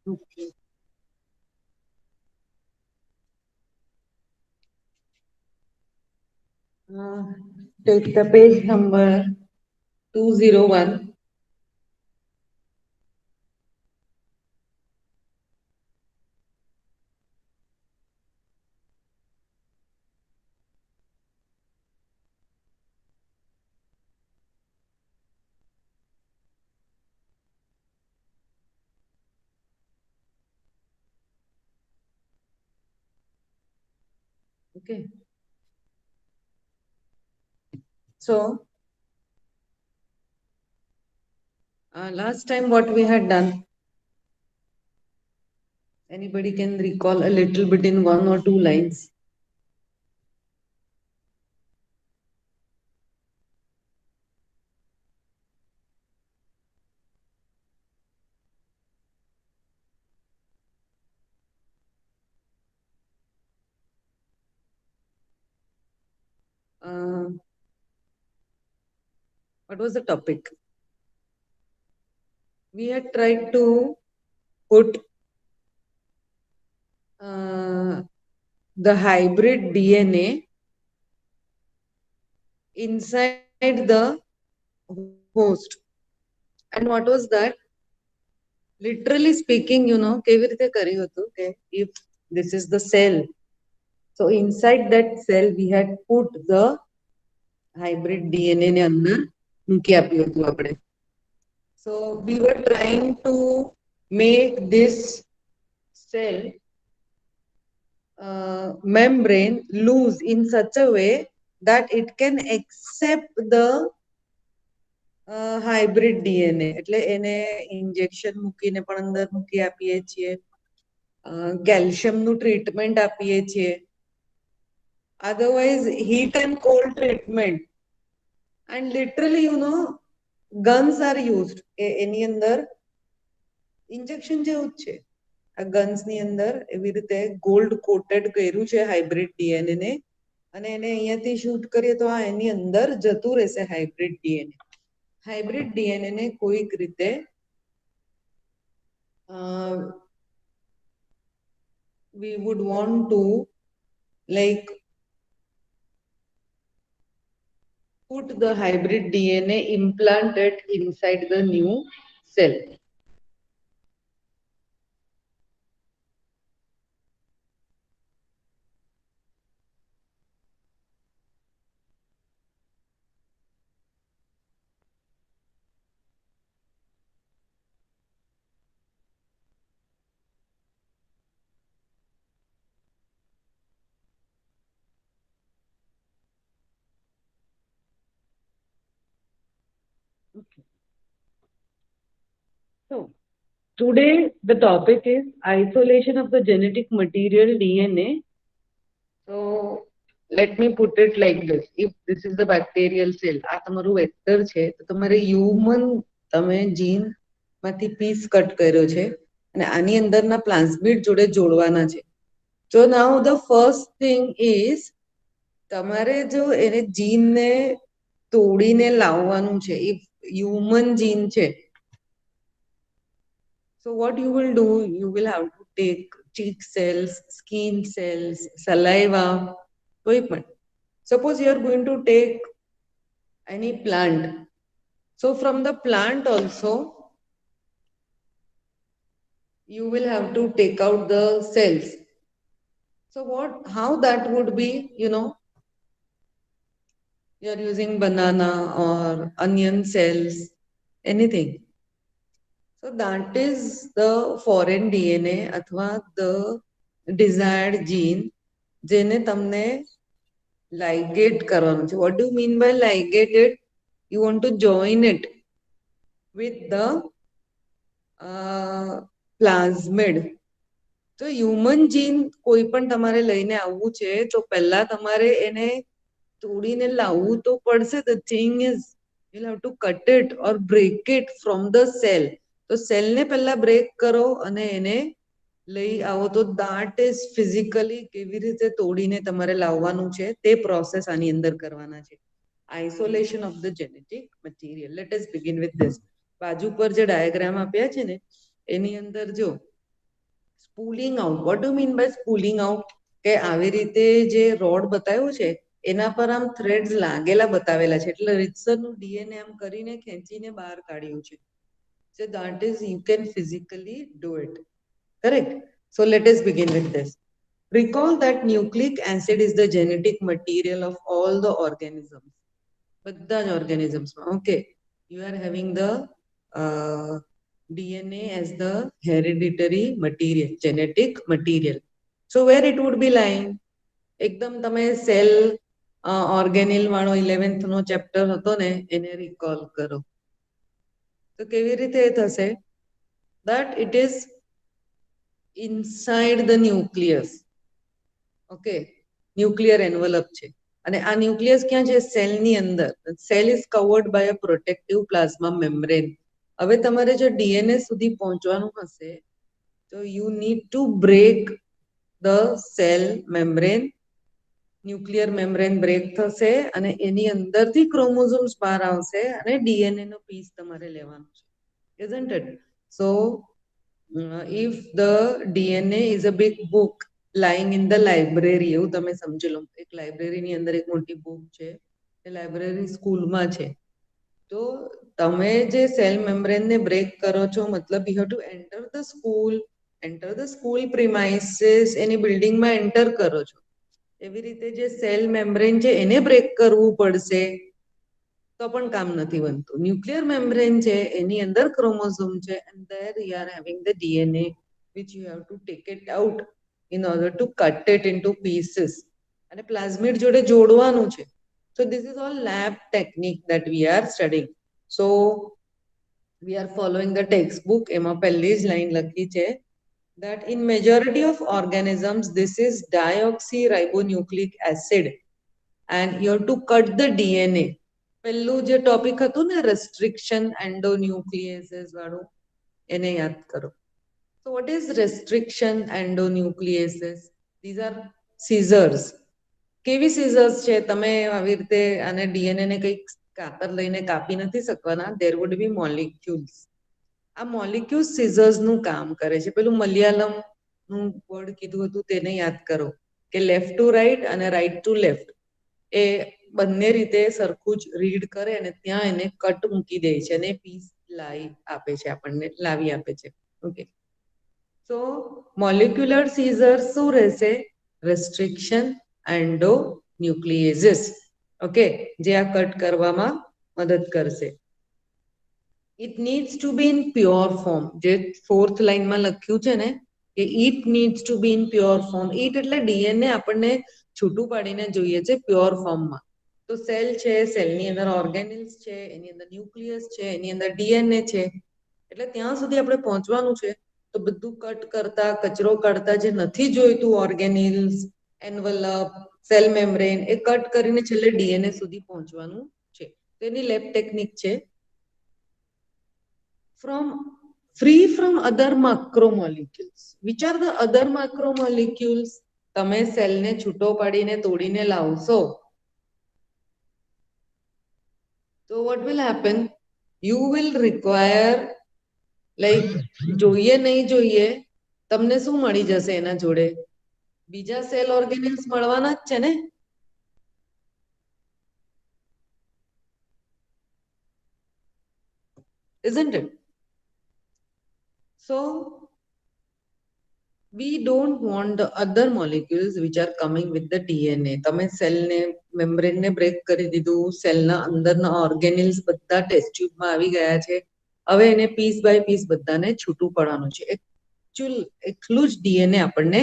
Okay. Take the page number 201. Okay. So, last time what we had done, anybody can recall a little bit in one or two lines? Uh, what was the topic? We had tried to put the hybrid DNA inside the host. And what was that? Literally speaking, કેવી રીતે કર્યું હતું કે if this is the cell, so inside that cell we had put the hybrid DNA ને અંદર મૂકી આપ્યું હતું આપણે. So we were trying to make this cell membrane loose in such a way that it can accept the hybrid DNA. એટલે એને injection મૂકીને પણ અંદર મૂકી આપીએ છીએ, કેલ્શિયમનું ટ્રીટમેન્ટ આપીએ છીએ, otherwise heat and cold treatment, and literally guns are used. એની અંદર ઇન્જેક્શન જેવું જ છે. આ ગન્સની અંદર એવી રીતે ગોલ્ડ કોટેડ કર્યું છે હાઇબ્રિડ ડીએનએ ને, અને એને અહીંયાથી શૂટ કરીએ તો આ એની અંદર જતું રહેશે હાઇબ્રિડ ડીએનએ. હાઇબ્રિડ ડીએનએ ને કોઈક રીતે we would want to like put the hybrid DNA implanted inside the new cell. Okay. So today the topic is isolation of the genetic material DNA. So let me put it like this. If this is the bacterial cell, આ તમારું vector છે, તો તમારે human તમે જીન માંથી piece cut કર્યો છે અને આની અંદરના પ્લાઝમિડ જોડે જોડવાના છે. So now the first thing is તમારે જો એને જીનને તોડીને લાવવાનું છે. if human gene છે, so what you will do, you will have to take cheek cells, skin cells, saliva, કોઈ પણ. Suppose you are going to take any plant, so from the plant also you will have to take out the cells. So how that would be, you're using banana or onion cells, anything. So that is the foreign DNA અથવા the desired gene જેને તમને ligate કરવાનું છે. What do you mean by ligate it? You want to join it with the plasmid. તો human જીન કોઈ પણ તમારે લઈને આવવું છે તો પહેલા તમારે એને તોડીને લાવવું તો પડશે. The thing is you'll have to cut it or break it from the cell. તો સેલને પહેલા બ્રેક કરો અને એને લઈ આવો. તો that is physically કેવી રીતે તોડીને તમારે લાવવાનું છે તે પ્રોસેસ આની અંદર કરવાના છે. Isolation of the genetic material. Let us begin with this. બાજુ પર જે ડાયાગ્રામ આપ્યા છે ને એની અંદર જો spooling out. What do mean by spooling out? કે આવી રીતે જે રોડ બતાવ્યો છે એના પર આમ થ્રેડ્સ લાગેલા બતાવેલા છે એટલે રીતસરનું ડીએનએ આમ કરીને ખેંચીને બહાર કાઢ્યું છે. So that is you can physically do it. Correct? So let us begin with this. Recall that nucleic acid is the genetic material of all the organisms. બધા જ organismsમાં. Okay. You are having the DNA as the hereditary material, genetic material. So where it would be lying? એકદમ તમે cell ઓર્ગેનિલ વાળો 11th નો chapter હતો ને એને recall કરો. તો કેવી રીતે થશે? that it is inside the nucleus. Okay, nuclear envelope છે અને આ ન્યુક્લિયસ ક્યાં છે? સેલની અંદર. Cell is covered by a protective plasma membrane. હવે તમારે જો ડીએનએ સુધી પહોંચવાનું હશે તો you need to break the cell membrane. Nuclear membrane break થશે અને એની અંદરથી ક્રોમોઝોમ્સ બહાર આવશે અને ડીએનએ નો પીસ તમારે લેવાનો છે. Isn't it? So if the DNA is a big book lying in the library, એવું તમે સમજી લો એક લાઇબ્રેરીની અંદર એક મોટી બુક છે એ લાઇબ્રેરી સ્કૂલમાં છે. તો તમે જે સેલ મેમ્બ્રેનને બ્રેક કરો છો મતલબ you have to enter the school premises, એની બિલ્ડિંગમાં એન્ટર કરો છો. એવી રીતે જે સેલ મેમ્બ્રેન છે એને બ્રેક કરવું પડશે તો પણ કામ નથી બનતું. ન્યુક્લિયર મેમ્બ્રેન છે એની અંદર ક્રોમોઝોમ છે and there you are having the DNA which you have to take it out in order to cut it into pieces અને પ્લાઝમિડ જોડે જોડવાનું છે. So this is all lab technique that we are studying. So we are following the textbook. એમાં પહેલી જ line લખી છે that in majority of organisms this is deoxyribonucleic acid and you have to cut the DNA. પહેલું જે topic હતું ને restriction endonucleases વાળું એને યાદ કરો. So what is restriction endonucleases? These are scissors. કેવી scissors છે? તમે આવી રીતે આને ડીએનએ ને કંઈક કાતર લઈને કાપી નથી શકવાના. There would be molecules. આ મોલિક્યુલ્સ સિઝર્સ નું કામ કરે છે. પેલું મલયાલમ નું વર્ડ કીધું હતું તેને યાદ કરો કે લેફ્ટ ટુ રાઈટ અને રાઈટ ટુ લેફ્ટ એ બંને રીતે સરખું જ રીડ કરે અને ત્યાં એને કટ મૂકી દે છે અને પીસ લાવી આપે છે, આપણને લાવી આપે છે. ઓકે, સો મોલિક્યુલર સિઝર્સ શું રહેશે? રેસ્ટ્રિક્શન એન્ડોન્યુક્લિએસિસ. ઓકે, જે આ કટ કરવામાં મદદ કરશે. It needs to be in pure form. જે ફોર્થ લાઈનમાં લખ્યું છે ને કે it needs to be in pure form. it એટલે ડીએનએ આપણને છૂટું પાડીને જોઈએ છે પ્યોર ફોર્મમાં. તો સેલ છે, સેલની અંદર ઓર્ગેનિલ્સ છે, એની અંદર ન્યુક્લિયસ છે, એની અંદર ડીએનએ છે. એટલે ત્યાં સુધી આપણે પહોંચવાનું છે તો બધું કટ કરતા, કચરો કાઢતા જે નથી જોઈતું ઓર્ગેનિલ્સ, એન્વલપ, સેલ મેમ્બ્રેન એ કટ કરીને છેલ્લે ડીએનએ સુધી પહોંચવાનું છે. તો એની લેબ ટેકનિક છે free from other macromolecules. Which are the other macromolecules? તમે સેલને છૂટો પાડીને તોડીને લાવશો તો what will happen? You will require like જોઈએ નહીં જોઈએ તમને શું મળી જશે એના જોડે? બીજા સેલ ઓર્ગેનિલ્સ મળવાના જ છે ને. Isn't it? So we don't want the other molecules which are coming with the DNA. તમે સેલને મેમ્બ્રેનને બ્રેક કરી દીધું, સેલના અંદરના ઓર્ગેનિલ્સ બધા ટેસ્ટ ટ્યુબમાં આવી ગયા છે. હવે એને પીસ બાય પીસ બધાને છૂટું પડવાનું છે. એકલું જ ડીએનએ આપણને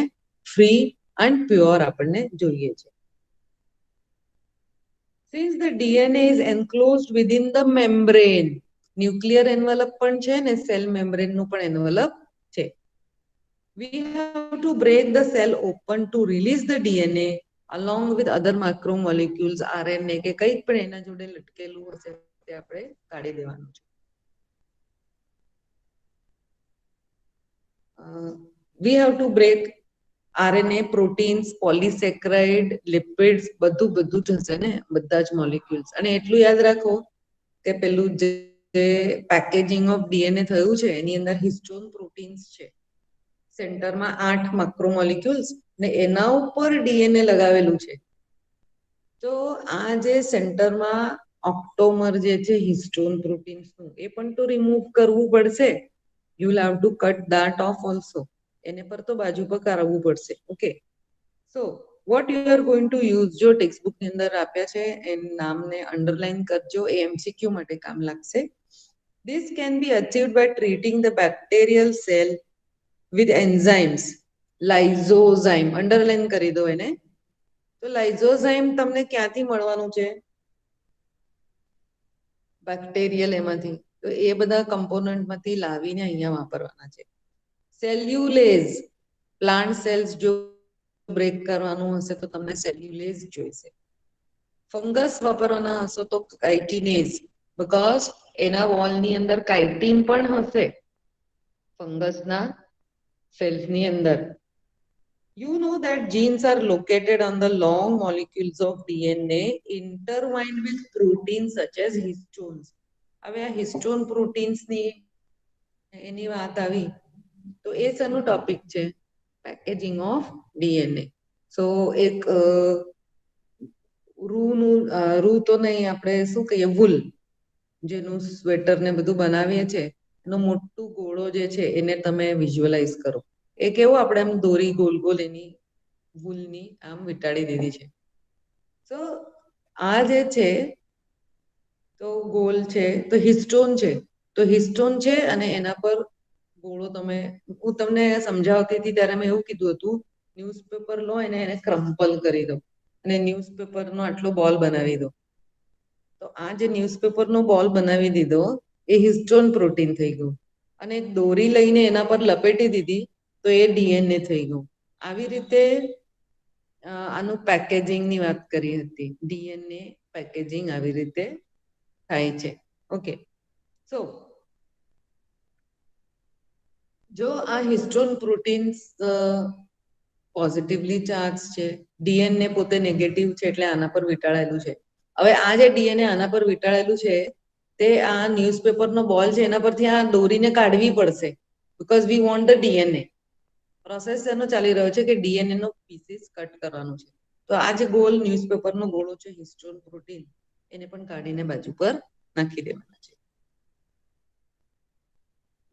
ફ્રી એન્ડ પ્યોર આપણને જોઈએ છે. Since the DNA is enclosed within the membrane, nuclear envelope પણ છે ને સેલ મેમ્બ્રેનનું પણ એન્વલપ છે. We have to break the cell open to release the DNA along with other macromolecules, RNA કે કંઈક પણ એના જોડે લટકેલું હશે તે આપણે કાઢી દેવાનું છે. We have to break RNA, proteins, polysaccharide, lipids બધું જ હશે ને બધા જ મોલિક્યુલ્સ. અને એટલું યાદ રાખો કે પેલું જે પેકેજિંગ ઓફ ડીએનએ થયું છે એની અંદર હિસ્ટોન પ્રોટીન્સ છે. સેન્ટરમાં 8 મેક્રોમોલિક્યુલ્સ ને એના ઉપર ડીએનએ લગાવેલું છે. તો આ જે સેન્ટરમાં ઓક્ટોમર જે છે હિસ્ટોન પ્રોટીન્સનું એ પણ તો રિમૂવ કરવું પડશે. You will have to cut that of also. એને પર તો બાજુ પર કરાવવું પડશે. Okay, so what you are going to use, જો ટેક્સ્ટબુક ની અંદર આપ્યા છે એ નામને અંડરલાઈન કરજો, એ એમસીક્યુ માટે કામ લાગશે. This can be achieved by treating the bacterial cell with enzymes. Lysozyme underline કરી દો એને. તો લાઇઝોઝાઇમ તમને ક્યાંથી મળવાનું છે? બેક્ટેરિયલ એમાંથી. તો એ બધા કમ્પોનન્ટમાંથી લાવીને અહીંયા વાપરવાના છે. સેલ્યુલેઝ, પ્લાન્ટ સેલ્સ જો બ્રેક કરવાનું હશે તો તમને સેલ્યુલેઝ જોઈશે. ફંગસ વાપરવાના હશો તો કાઇટિનેઝ, બીકોઝ એના વોલની અંદર કાઇટિન પણ હશે ફંગસના સેલ્સની અંદર. You know that genes are located on the long molecules of DNA intertwined with proteins such as histones. હવે આ હિસ્ટોન પ્રોટીન્સની એની વાત આવી તો એ શેનું ટોપિક છે? Packaging of DNA. સો એક રૂ તો નહીં, આપણે શું કહીએ, વૂલ, જેનું સ્વેટર ને બધું બનાવીએ છીએ એનો મોટું ગોળો જે છે એને તમે વિઝ્યુઅલાઇઝ કરો. એ કેવું આપણે આમ દોરી ગોલ ગોલ એની વૂલની આમ વીંટાળી દીધી છે. તો આ જે છે તો ગોલ છે તો હિસ્ટોન છે. તો હિસ્ટોન છે અને એના પર ગોળો તમે, હું તમને સમજાવતી હતી ત્યારે મેં એવું કીધું હતું, ન્યૂઝપેપર લો એને ક્રમ્પલ કરી દો અને ન્યૂઝપેપરનો આટલો બોલ બનાવી દો. તો આ જે ન્યૂઝપેપરનો બોલ બનાવી દીધો એ હિસ્ટોન પ્રોટીન થઈ ગયું. અને દોરી લઈને એના પર લપેટી દીધી તો એ ડીએનએ થઈ ગયું. આવી રીતે આનું પેકેજિંગની વાત કરી હતી. ડીએનએ પેકેજિંગ આવી રીતે થાય છે. ઓકે, સો જો આ હિસ્ટોન પ્રોટીન્સ પોઝિટિવલી ચાર્જ છે, ડીએનએ પોતે નેગેટિવ છે એટલે આના પર વીંટાળેલું છે. હવે આ જે ડીએનએ આના પર વીંટાળેલું છે તે આ ન્યૂઝપેપરનો બોલ છે એના પરથી આ દોરીને કાઢવી પડશે, because we want the DNA. Process એનો ચાલી રહ્યો છે કે ડીએનએ નો પીસીસ કટ કરવાનું છે. તો આ જે ગોલ ન્યૂઝપેપરનો ગોળો છે હિસ્ટોન પ્રોટીન, એને પણ કાઢીને બાજુ પર નાખી દેવાના છે.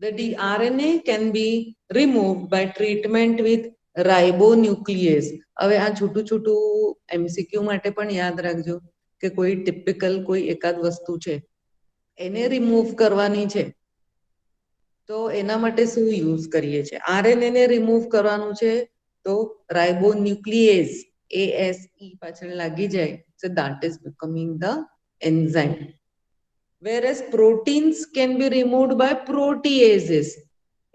The RNA can be removed by treatment with ribonuclease. હવે આ છોટું છોટું એમસીક્યુ માટે પણ યાદ રાખજો કે કોઈ ટિપિકલ કોઈ એકાદ વસ્તુ છે એને રિમૂવ કરવાની છે તો એના માટે શું યુઝ કરીએ છીએ? આરએનએ ને રિમૂવ કરવાનું છે તો રાઇબોન્યુક્લિએઝ, ASE પાછળ લાગી જાય, so that is becoming the enzyme. Whereas proteins can be removed by proteases.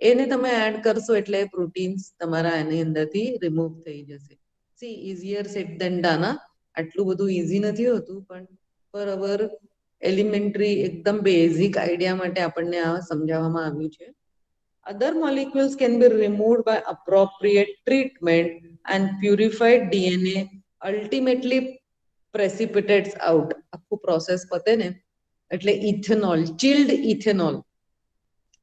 એને તમે એડ કરશો એટલે પ્રોટીન્સ તમારા એની અંદરથી રિમૂવ થઈ જશે. See easier said than done. આટલું બધું ઈઝી નથી હોતું, પણ પર અવર એલિમેન્ટરી એકદમ બેઝિક આઈડિયા માટે આપણને આ સમજાવવામાં આવ્યું છે. Other molecules can be removed by appropriate treatment and purified DNA ultimately precipitates out. આખું પ્રોસેસ પતે ને એટલે ઇથેનોલ, ચિલ્ડ ઇથેનોલ.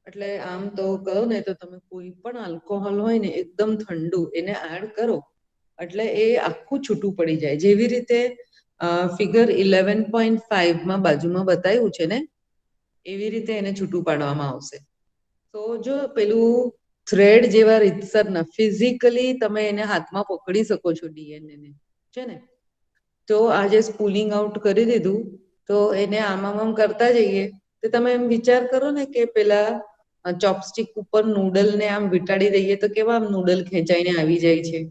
એટલે આમ તો કહો ને તો તમે કોઈ પણ આલ્કોહોલ હોય ને એકદમ ઠંડુ એને એડ કરો એટલે એ આખું છૂટું પડી જાય. જેવી રીતે ફિગર 11.5 માં બાજુમાં બતાવ્યું છે ને એવી રીતે એને છૂટું પાડવામાં આવશે. તો જો પેલું થ્રેડ જેવા રીતસરના ફિઝિકલી તમે એને હાથમાં પકડી શકો છો ડીએનએ ને, છે ને. તો આજે સ્પૂલિંગ આઉટ કરી દીધું તો એને આમ કરતા જઈએ તો તમે એમ વિચાર કરો ને કે પેલા ચોપસ્ટિક ઉપર નૂડલ ને આમ વિટાડી દઈએ તો કેવા આમ નૂડલ ખેંચાઈને આવી જાય છે.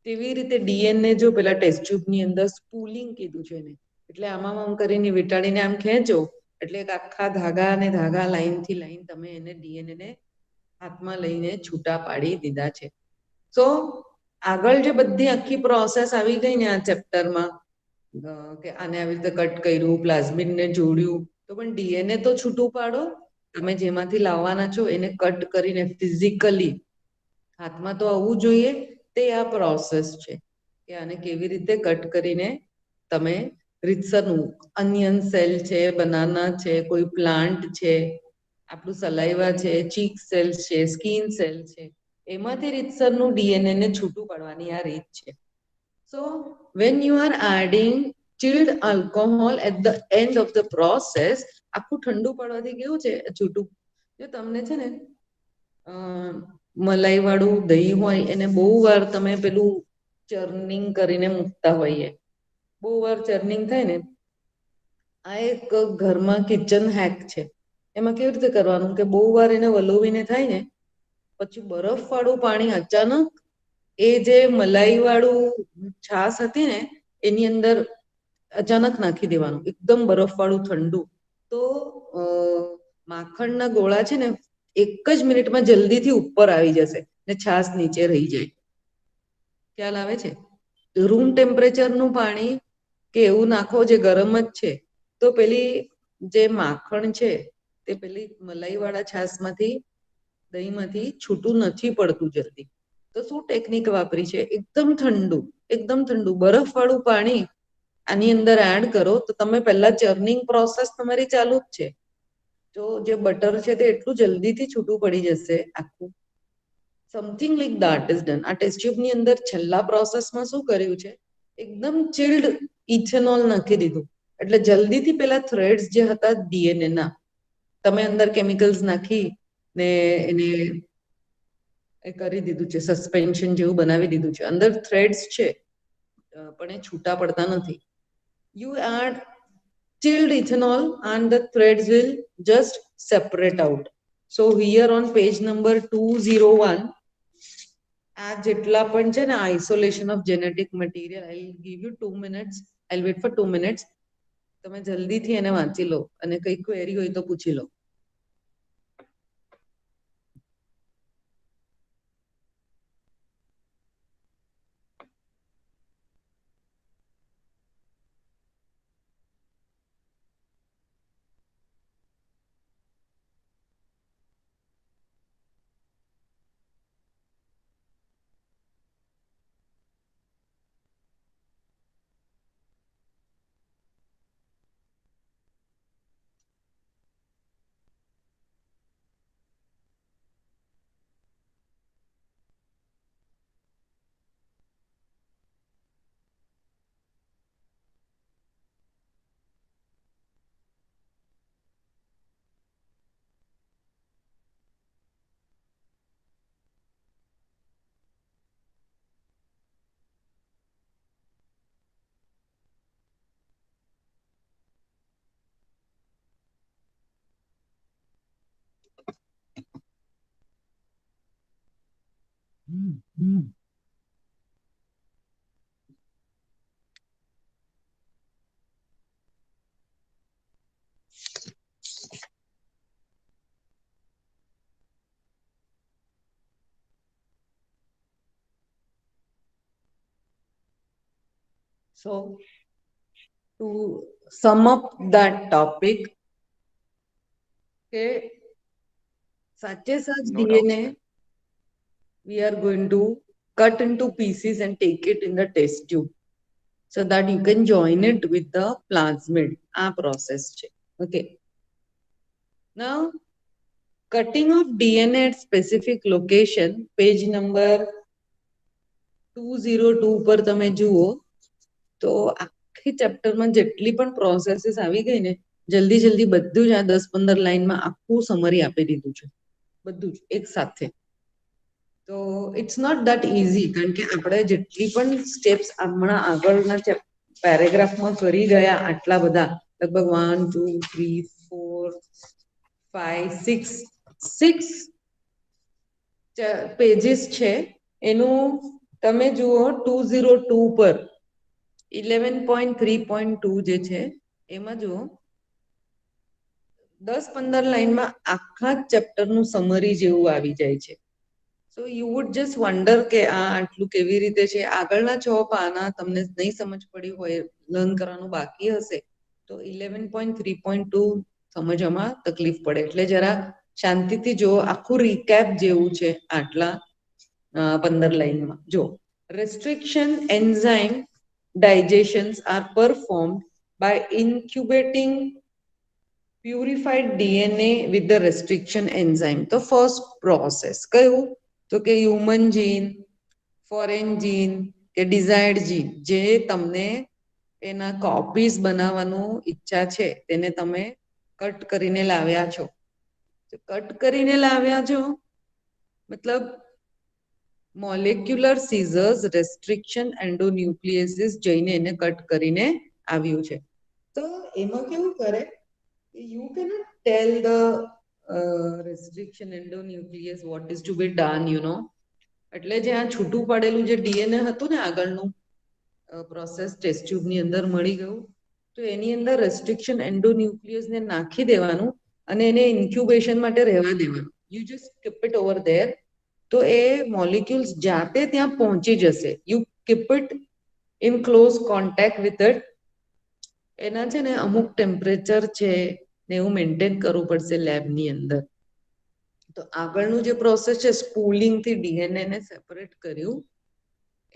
તેવી રીતે ડીએનએ જો પેલા ટેસ્ટ ટ્યુબ ની અંદર સ્પૂલિંગ કીધું છે એને, એટલે આમ કરીને વિટાડીને આમ ખેંચો એટલે આખા ધાગા અને ધાગા લાઈન થી લાઈન તમે એને ડીએનએ ને હાથમાં લઈને છૂટા પાડી દીધા છે. તો આગળ જે બધી આખી પ્રોસેસ આવી ગઈ ને આ ચેપ્ટરમાં કે આને આવી રીતે કટ કર્યું, પ્લાઝમિડ ને જોડ્યું, તો પણ ડીએનએ તો છૂટું પાડો. તમે જેમાંથી લાવવાના છો એને કટ કરીને ફિઝિકલી હાથમાં તો આવવું જોઈએ. તે આ પ્રોસેસ છે કે આને કેવી રીતે કટ કરીને તમે રીતસરનું અનિયન સેલ છે, બનાના છે, કોઈ પ્લાન્ટ છે, આપણું સલાઈવા છે, ચીક સેલ્સ છે, સ્કીન સેલ છે, એમાંથી રીતસરનું ડીએનએ ને છૂટું પડવાની આ રીત છે. સો when you are adding chilled alcohol at the end of the process, આખું ઠંડુ પડવાથી કેવું છે છૂટું. જો તમને છે ને મલાઈ વાળું દહીં હોય એને બહુ વાર તમે પેલું ચર્નિંગ કરીને મૂકતા હોઈએ, બહુ વાર ચર્નિંગ થાય ને, આ એક ઘરમાં કિચન હેક છે. એમાં કેવી રીતે કરવાનું કે બહુ વાર એને વલોવીને થાય ને પછી બરફ વાળું પાણી અચાનક એ જે મલાઈ વાળું છાશ હતી ને એની અંદર અચાનક નાખી દેવાનું, એકદમ બરફ વાળું ઠંડુ. તો માખણના ગોળા છે ને એક જ મિનિટમાં જલ્દીથી ઉપર આવી જશે ને છાશ નીચે રહી જાય. ખ્યાલ આવે છે? રૂમ ટેમ્પરેચરનું પાણી કે એવું નાખો જે ગરમ જ છે તો પેલી જે માખણ છે તે પેલી મલાઈ વાળા છાશમાંથી દહીંમાંથી છૂટું નથી પડતું જલ્દી. તો શું ટેકનિક વાપરી છે? એકદમ ઠંડુ બરફ વાળું પાણી આની અંદર એડ કરો તો તમે પહેલા ચર્નિંગ પ્રોસેસ તમારી ચાલુ જ છે. તો જે બટર છે તે એટલું જલ્દીથી છૂટું પડી જશે આખું. Something like that is done. આ ટેસ્ટ ટ્યુબની અંદર છેલ્લા પ્રોસેસમાં શું કર્યું છે? એકદમ ચિલ્ડ ઇથેનોલ નાખી દીધું એટલે જલ્દીથી પેલા થ્રેડ્સ જે હતા ડીએનએ ના, તમે અંદર કેમિકલ્સ નાખી ને એને એ કરી દીધું છે, સસ્પેન્શન જેવું બનાવી દીધું છે. અંદર થ્રેડ્સ છે પણ એ છૂટા પડતા નથી. You add chilled ethanol and the threads will just separate out. So here on page number 201, આ જેટલા પણ છે ને isolation of genetic material, I will give you 2 minutes. I'll wait for 2 minutes. તમે જલ્દીથી એને વાંચી લો અને કઈ ક્વેરી હોય તો પૂછી લો. So to sum up that topic, કે સાચે સાચ DNA we are going to cut into pieces and take it in the test tube so that you can join it with the plasmid. આ process છે. Okay. Now, cutting of DNA at specific location, page number 202 પર તમે જુઓ તો આખી ચેપ્ટરમાં જેટલી પણ processes આવી ગઈ ને જલ્દી બધું જ આ 10-15 લાઈનમાં આખું સમરી આપી દીધું છે, બધું જ એક સાથે. ઇટ્સ નોટ ધેટ ઇઝી, કારણ કે આપણે જેટલી પણ સ્ટેપ્સ હમણાં આગળના પેરેગ્રાફમાં કરી ગયા આટલા બધા, લગભગ 1 2 3 4 5 6 પેજીસ છે, એનું તમે જુઓ 202 પર 11.3.2 જે છે એમાં જુઓ 10-15 લાઈનમાં આખા ચેપ્ટરનું સમરી જેવું આવી જાય છે. So you would just wonder કે આ આટલું કેવી રીતે છે. આગળના 6 પાના તમને નહીં સમજ પડી હોય, લર્ન કરવાનું બાકી હશે તો 11.3.2 સમજવામાં તકલીફ પડે. એટલે જરા શાંતિથી જો, આખું રીકેપ જેવું છે આટલા 15 લાઈનમાં. જો, restriction enzyme digestions are performed by incubating purified DNA with the restriction enzyme. તો ફર્સ્ટ પ્રોસેસ કયું? તો કે હ્યુમન જીન, ફોરેન જીન કે ડિઝાયર્ડ જીન, જે તમને એના કોપીઝ બનાવવાનું ઈચ્છા છે તેને તમે કટ કરીને લાવ્યા છો. કટ કરીને લાવ્યા છો મતલબ મોલેક્યુલર સીઝર્સ રેસ્ટ્રિક્શન એન્ડોન્યુક્લિયસિસ જઈને એને કટ કરીને આવ્યું છે. તો એમાં કેવું કરે, you cannot tell the restriction endonucleus what is to be done, you know. એટલે જે આ છૂટું પાડેલું જે ડીએનએ હતું ને આગળનું પ્રોસેસ ટેસ્ટ ટ્યુબની અંદર મળી ગયું, તો એની અંદર રેસ્ટ્રિક્શન એન્ડોન્યુક્લિયસને નાખી દેવાનું અને એને ઇન્ક્યુબેશન માટે રહેવા દેવાનું. You just keep it over there. તો એ મોલિક્યુલ્સ જાતે ત્યાં પહોંચી જશે. You keep it in close contact with it. એના છે ને અમુક ટેમ્પરેચર છે ને એવું મેન્ટેન કરવું પડશે લેબની અંદર. તો આગળનું જે પ્રોસેસ છે સ્પૂલિંગથી ડીએનએ ને સેપરેટ કર્યું,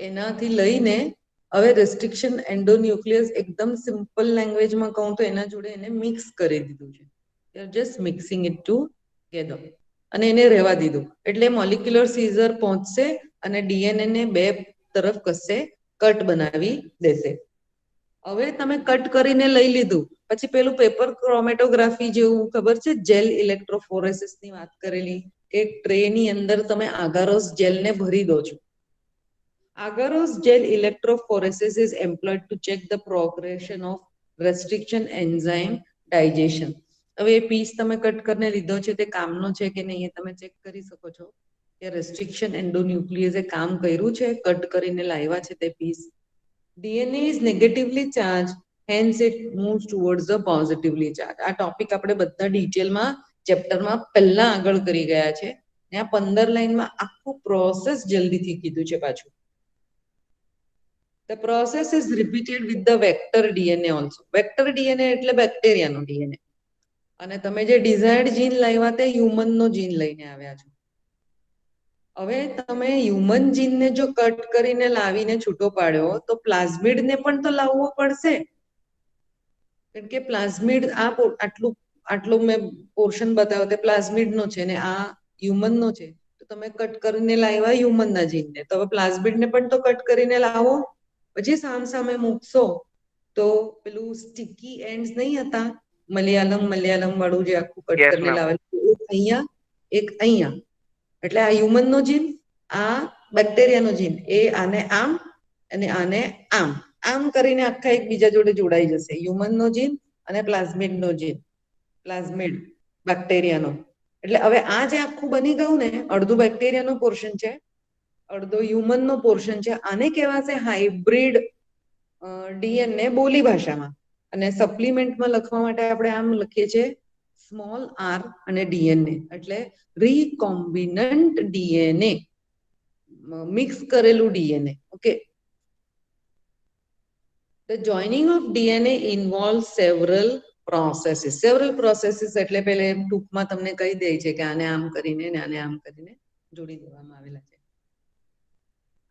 એનાથી લઈને હવે રેસ્ટ્રિક્શન એન્ડોન્યુક્લિયસ એકદમ સિમ્પલ લેંગ્વેજમાં કહું તો એના જોડે એને મિક્સ કરી દીધું છે. જસ્ટ મિક્સિંગ ઇટ ટુગેધર અને એને રહેવા દીધું. એટલે મોલિક્યુલર સીઝર પહોંચશે અને ડીએનએ ને બે તરફ કશે કટ બનાવી દેશે. હવે તમે કટ કરીને લઈ લીધું પછી પેલું પેપર ક્રોમેટોગ્રાફી જેવું ખબર છે, જેલ ઇલેક્ટ્રોફોરેસિસની વાત કરેલી, કે ટ્રેની અંદર તમે આગારોસ જેલને ભરી દો છો. agarose gel electrophoresis is employed to check the progression of restriction enzyme digestion. હવે એ પીસ તમે કટ કરીને લીધો છે તે કામનો છે કે નહીં એ તમે ચેક કરી શકો છો કે રેસ્ટ્રિક્શન એન્ડોન્યુક્લિયસે કામ કર્યું છે, કટ કરીને લાવ્યા છે તે piece. DNA is negatively charged, hence it moves towards the positively charged. આ ટોપિક આપણે બધા ડિટેલમાં ચેપ્ટરમાં પહેલા આગળ કરી ગયા છે. ત્યાં 15 લાઈનમાં આખું પ્રોસેસ જલ્દીથી કીધું છે પાછું. The process is repeated with the vector DNA also. Vector DNA એટલે બેક્ટેરિયાનો DNA. અને તમે જે ડિઝાયર્ડ જીન લાવ્યા તે હ્યુમનનો જીન લઈને આવ્યા છો. હવે તમે હ્યુમન જીનને જો કટ કરીને લાવીને છૂટો પાડ્યો તો પ્લાઝમિડને પણ તો લાવવો પડશે, કારણ કે પ્લાઝમિડ આટલું મેં પોર્શન બતાવ્યો તે પ્લાઝમિડનો છે ને આ હ્યુમનનો છે. તો તમે કટ કરીને લાવ્યા હ્યુમનના જીનને, તો હવે પ્લાઝમિડને પણ તો કટ કરીને લાવો. પછી સામે મૂકશો તો પેલું સ્ટીકી એન્ડ્સ નહીં હતા મલયાલમ વાળું જે આખું કટ કરીને લાવેલું, એક અહીંયા એક અહીંયા. એટલે આ હ્યુમનનો જીન, આ બેક્ટેરિયાનો જીન, એ આને આમ અને આને આમ આમ કરીને આખા એકબીજા જોડે જોડાઈ જશે. હ્યુમનનો જીન અને પ્લાઝમિડનો જીન, પ્લાઝમિડ બેક્ટેરિયાનો. એટલે હવે આ જે આખું બની ગયું ને, અડધું બેક્ટેરિયાનો પોર્શન છે, અડધો હ્યુમનનો પોર્શન છે. આને કહેવાશે હાઇબ્રિડ ડીએનએ બોલી ભાષામાં. અને સપ્લિમેન્ટમાં લખવા માટે આપણે આમ લખીએ છીએ સ્મોલ આર અને ડીએનએ, એટલે રીકોમ્બિનન્ટ ડીએનએ, મિક્સ કરેલું DNA. Okay. The joining of DNA involves several processes. Several processes એટલે પેલે ટૂંકમાં તમને કહી દે છે કે આને આમ કરીને ને આને આમ કરીને જોડી દેવામાં આવેલા છે.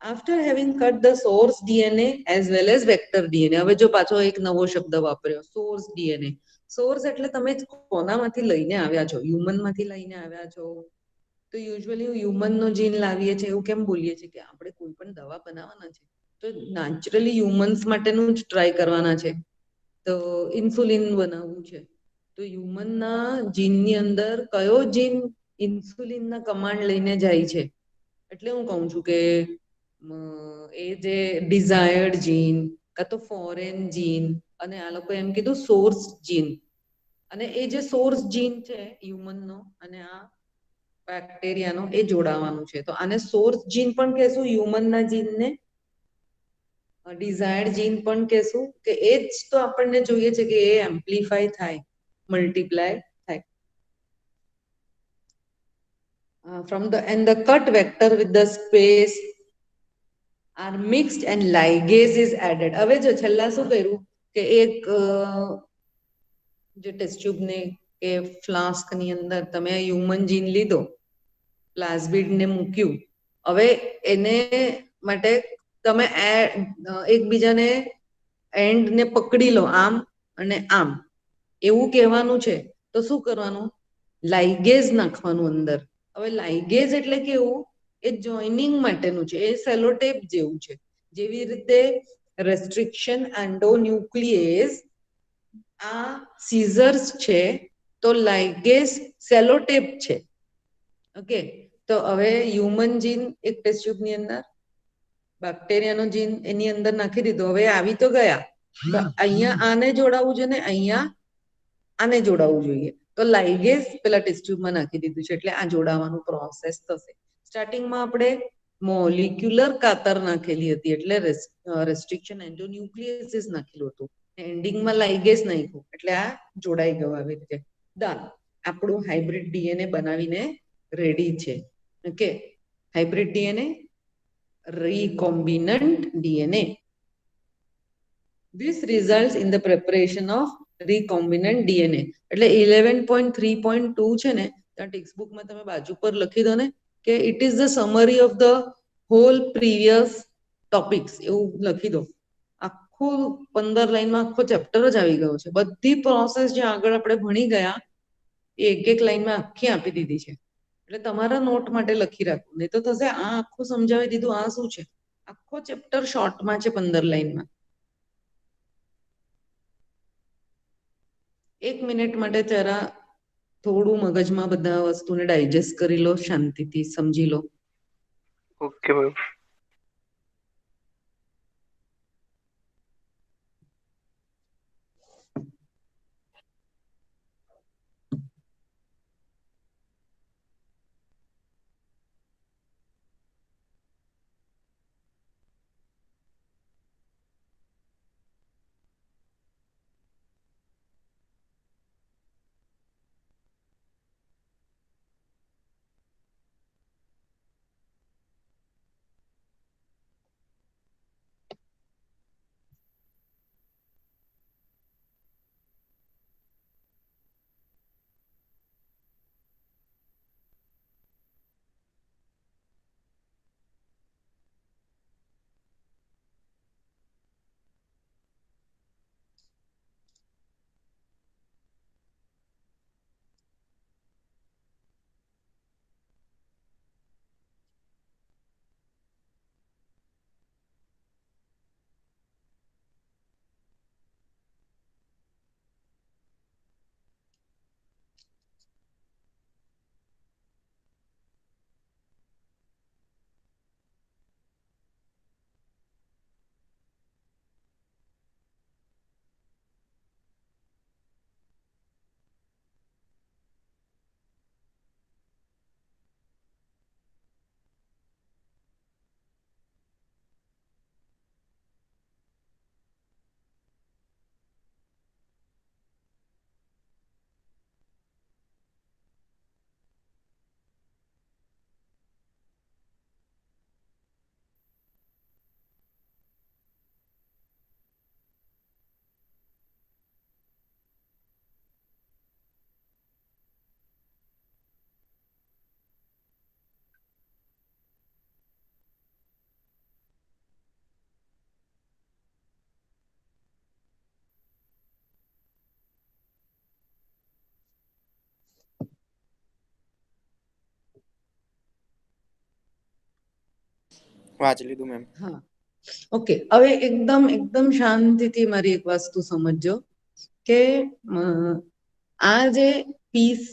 After having cut the source DNA as well as vector DNA, હવે જો પાછો એક નવો શબ્દ વાપર્યો, source DNA. સોર્સ એટલે તમે કોનામાંથી લઈને આવ્યા છો, હ્યુમનમાંથી લઈને આવ્યા છો. તો યુઝ્યુઅલી હ્યુમનનો જીન લાવીએ છીએ એવું કેમ બોલીએ છીએ કે આપણે કોઈ પણ દવા બનાવવાના છે તો નેચરલી હ્યુમન્સ માટેનું જ ટ્રાય કરવાના છે. તો ઇન્સ્યુલિન બનાવવું છે તો હ્યુમનના જીનની અંદર કયો જીન ઇન્સ્યુલિનના કમાન્ડ લઈને જાય છે, એટલે હું કહું છું કે એ જે ડિઝાયર્ડ જીન કાં તો ફોરેન જીન અને આ લોકો એમ કીધું સોર્સ જીન, અને એ જે સોર્સ જીન છે હ્યુમનનો અને આ બેક્ટેરિયાનો એ જોડાવાનું છે. તો આને સોર્સ જીન પણ કહેશું હ્યુમનના જીનને, ડિઝાયર્ડ જીન પણ કહેશું કે એ જ તો આપણને જોઈએ છે કે એ એમ્પ્લિફાય થાય, મલ્ટીપ્લાય થાય. From the and the cut vector with the space are mixed and ligase is added. હવે જો છેલ્લા શું કર્યું કે એક જે ટેસ્ટ ટ્યુબ ને કે ફ્લાસ્ક ની અંદર તમે હ્યુમન જીન લીધો, પ્લાઝમિડ ને મૂક્યું, હવે એને માટે તમે એકબીજાને એન્ડ ને પકડી લો આમ અને આમ એવું કહેવાનું છે. તો શું કરવાનું? લાઇગેઝ નાખવાનું અંદર. હવે લાઇગેઝ એટલે કેવું? એ જોઈનિંગ માટેનું છે, એ સેલોટેપ જેવું છે. જેવી રીતે રેસ્ટ્રિક્શન એન્ડોન્યુક્લિયેઝ આ સીઝર્સ છે, તો લાઇગેઝ સેલોટેપ છે. ઓકે, તો હવે હ્યુમન જીન એક ટેસ્ટ ટ્યુબ ની અંદર, બેક્ટેરિયાનો જીન એની અંદર નાખી દીધો. હવે આવી તો ગયા, તો અહીંયા આને જોડાવવું જોઈએ ને અહીંયા આને જોડાવવું જોઈએ. તો લાઇગેઝ પેલા ટેસ્ટ ટ્યુબમાં નાખી દીધું છે, એટલે આ જોડાવાનું પ્રોસેસ થશે. સ્ટાર્ટિંગમાં આપણે મોલિક્યુલર કાતર નાખેલી હતી, એટલે રેસ્ટ્રિક્શન એન્ડોન્યુક્લિયસ નાખેલું હતું. એન્ડિંગમાં લાઇગેઝ નાખ્યું, એટલે આ જોડાઈ ગયું આવી રીતે. ડન, આપણું હાઇબ્રિડ ડીએનએ બનાવીને રેડી છે. Okay, hybrid DNA, recombinant DNA. This results in the preparation of recombinant DNA. એટલે 11.3.2 છે ને, ત્યાં ટેક્સ્ટ બુકમાં તમે બાજુ પર લખી દો ને કે it is the summary of the whole previous topics, એવું લખી દો. આખું 15 લાઈનમાં આખો ચેપ્ટર જ આવી ગયો છે. બધી પ્રોસેસ જે આગળ આપણે ભણી ગયા એ એક એક લાઈનમાં આખી આપી દીધી છે. એટલે તમારા નોટ માટે લખી રાખવું, નહીં તો થશે આ આખું સમજાવી દીધું, આ શું છે? આખો ચેપ્ટર શોર્ટમાં છે 15 લાઈનમાં. 1 મિનિટ માટે જરા થોડું મગજમાં બધા વસ્તુને ડાયજેસ્ટ કરી લો, શાંતિથી સમજી લો. Okay ma'am. વાંચી લીધું મેમ. હા, ઓકે. હવે એકદમ શાંતિથી મારી એક વસ્તુ સમજજો કે આ જે પીસ,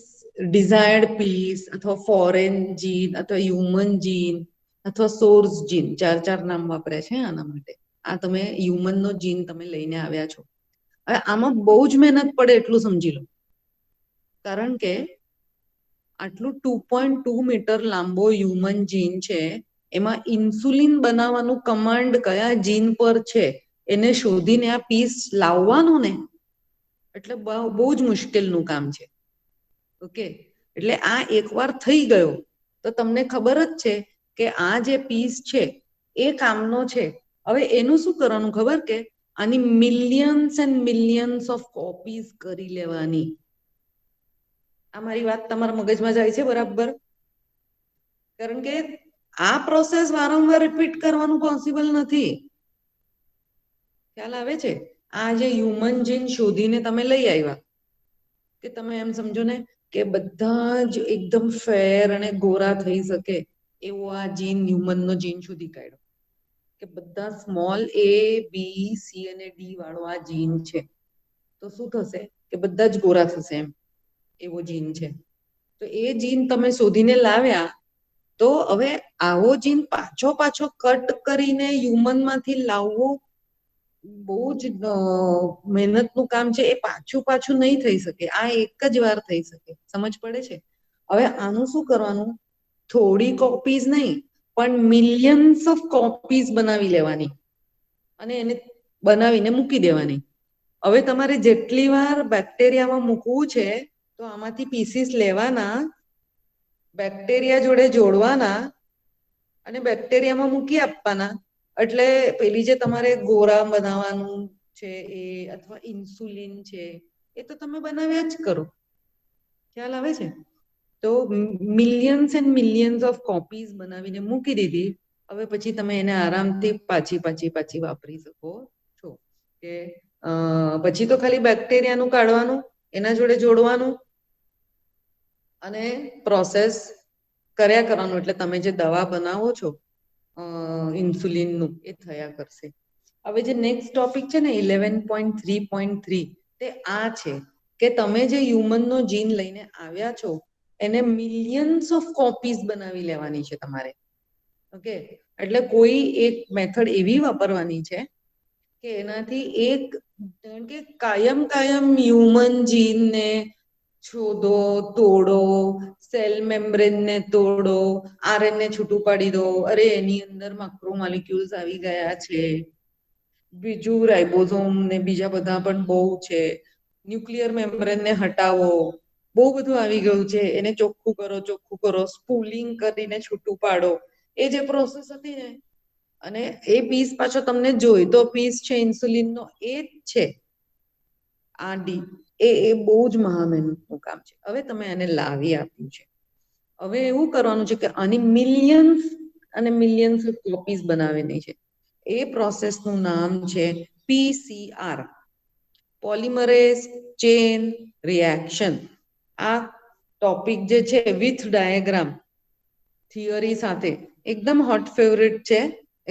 ડિઝાયર્ડ પીસ અથવા ફોરેન જીન અથવા હ્યુમન જીન અથવા સોર્સ જીન, ચાર નામ વાપર્યા છે આના માટે. આ તમે હ્યુમનનો જીન તમે લઈને આવ્યા છો. હવે આમાં બહુ જ મહેનત પડે એટલું સમજી લો, કારણ કે આટલું 2.2 મીટર લાંબો હ્યુમન જીન છે, એમાં ઇન્સ્યુલિન બનાવવાનું કમાન્ડ કયા જીન પર છે એને શોધીને આ પીસ લાવવાનો ને, એટલે બહુ જ મુશ્કેલનું કામ છે. ઓકે, એટલે આ એકવાર થઈ ગયો તો તમને ખબર જ છે કે આ જે પીસ છે એ કામનો છે. હવે એનું શું કરવાનું ખબર કે આની millions and millions of copies કરી લેવાની. આ મારી વાત તમારા મગજમાં જાય છે બરાબર? કારણ કે આ પ્રોસેસ વારંવાર રિપીટ કરવાનું પોસિબલ નથી. ખ્યાલ આવે છે? આ જે હ્યુમન જીન શોધીને તમે લઈ આવ્યા, કે તમે એમ સમજો ને કે બધા જ એકદમ ફેર અને ગોરા થઈ શકે એવો આ જીન, હ્યુમનનો જીન શોધી કાઢ્યો કે બધા સ્મોલ a b c અને d વાળો આ જીન છે, તો શું થશે કે બધા જ ગોરા થશે એમ, એવો જીન છે. તો એ જીન તમે શોધીને લાવ્યા, તો હવે આવો જીન પાછો કટ કરીને હ્યુમનમાંથી લાવવો બહુ જ મહેનતનું કામ છે. એ પાછું નહીં થઈ શકે, આ એક જ વાર થઈ શકે. સમજ પડે છે? હવે આનું શું કરવાનું, થોડી કોપીઝ નહીં પણ મિલિયન્સ ઓફ કોપીઝ બનાવી લેવાની અને એને બનાવીને મૂકી દેવાની. હવે તમારે જેટલી વાર બેક્ટેરિયામાં મૂકવું છે તો આમાંથી પીસીસ લેવાના, બેક્ટેરિયા જોડે જોડવાના અને બેક્ટેરિયામાં મૂકી આપવાના. એટલે પેલી જે તમારે ગોરા બનાવવાનું છે એ, અથવા ઇન્સ્યુલિન છે, એ તો તમે બનાવ્યા જ કરો. ખ્યાલ આવે છે? તો millions and millions of copies બનાવીને મૂકી દીધી. હવે પછી તમે એને આરામથી પાછી વાપરી શકો છો. કે પછી તો ખાલી બેક્ટેરિયાનું કાઢવાનું, એના જોડે જોડવાનું અને પ્રોસેસ કર્યા કરવાનું. એટલે તમે જે દવા બનાવો છો ઇન્સ્યુલિનનું, એ થયા કરશે. હવે જે નેક્સ્ટ ટોપિક છે ને 11.3.3, તે આ છે કે તમે જે હ્યુમનનો જીન લઈને આવ્યા છો એને મિલિયન્સ ઓફ કોપીઝ બનાવી લેવાની છે તમારે. ઓકે, એટલે કોઈ એક મેથડ એવી વાપરવાની છે કે એનાથી એક કે કાયમ હ્યુમન જીનને શોધો, તોડો, સેલ મેમ્બ્રેનને તોડો, આરએનએ છૂટું પાડી દો, અરે એની અંદર માઇક્રોમોલિક્યુલ્સ આવી ગયા છે, બીજું રાઇબોઝોમ ને બીજા બધા પણ બહુ છે, ન્યુક્લિયર મેમ્બ્રેનને હટાવો, બહુ બધું આવી ગયું છે, એને ચોખ્ખું કરો, સ્પૂલિંગ કરીને છૂટું પાડો. એ જે પ્રોસેસ હતી ને, અને એ પીસ પાછો તમને જોઈતો પીસ છે ઇન્સ્યુલિનનો, એ જ છે આ ડી. એ બહુ જ મહા મહેનતનું કામ છે. હવે તમે એને લાવી આપ્યું છે. હવે એવું કરવાનું છે કે આની મિલિયન્સ અને મિલિયન્સ કોપીઝ બનાવેલી છે. એ પ્રોસેસનું નામ છે PCR, પોલિમરેઝ ચેન રિએક્શન. આ ટોપિક જે છે વિથ ડાયાગ્રામ થિયરી સાથે એકદમ હોટ ફેવરેટ છે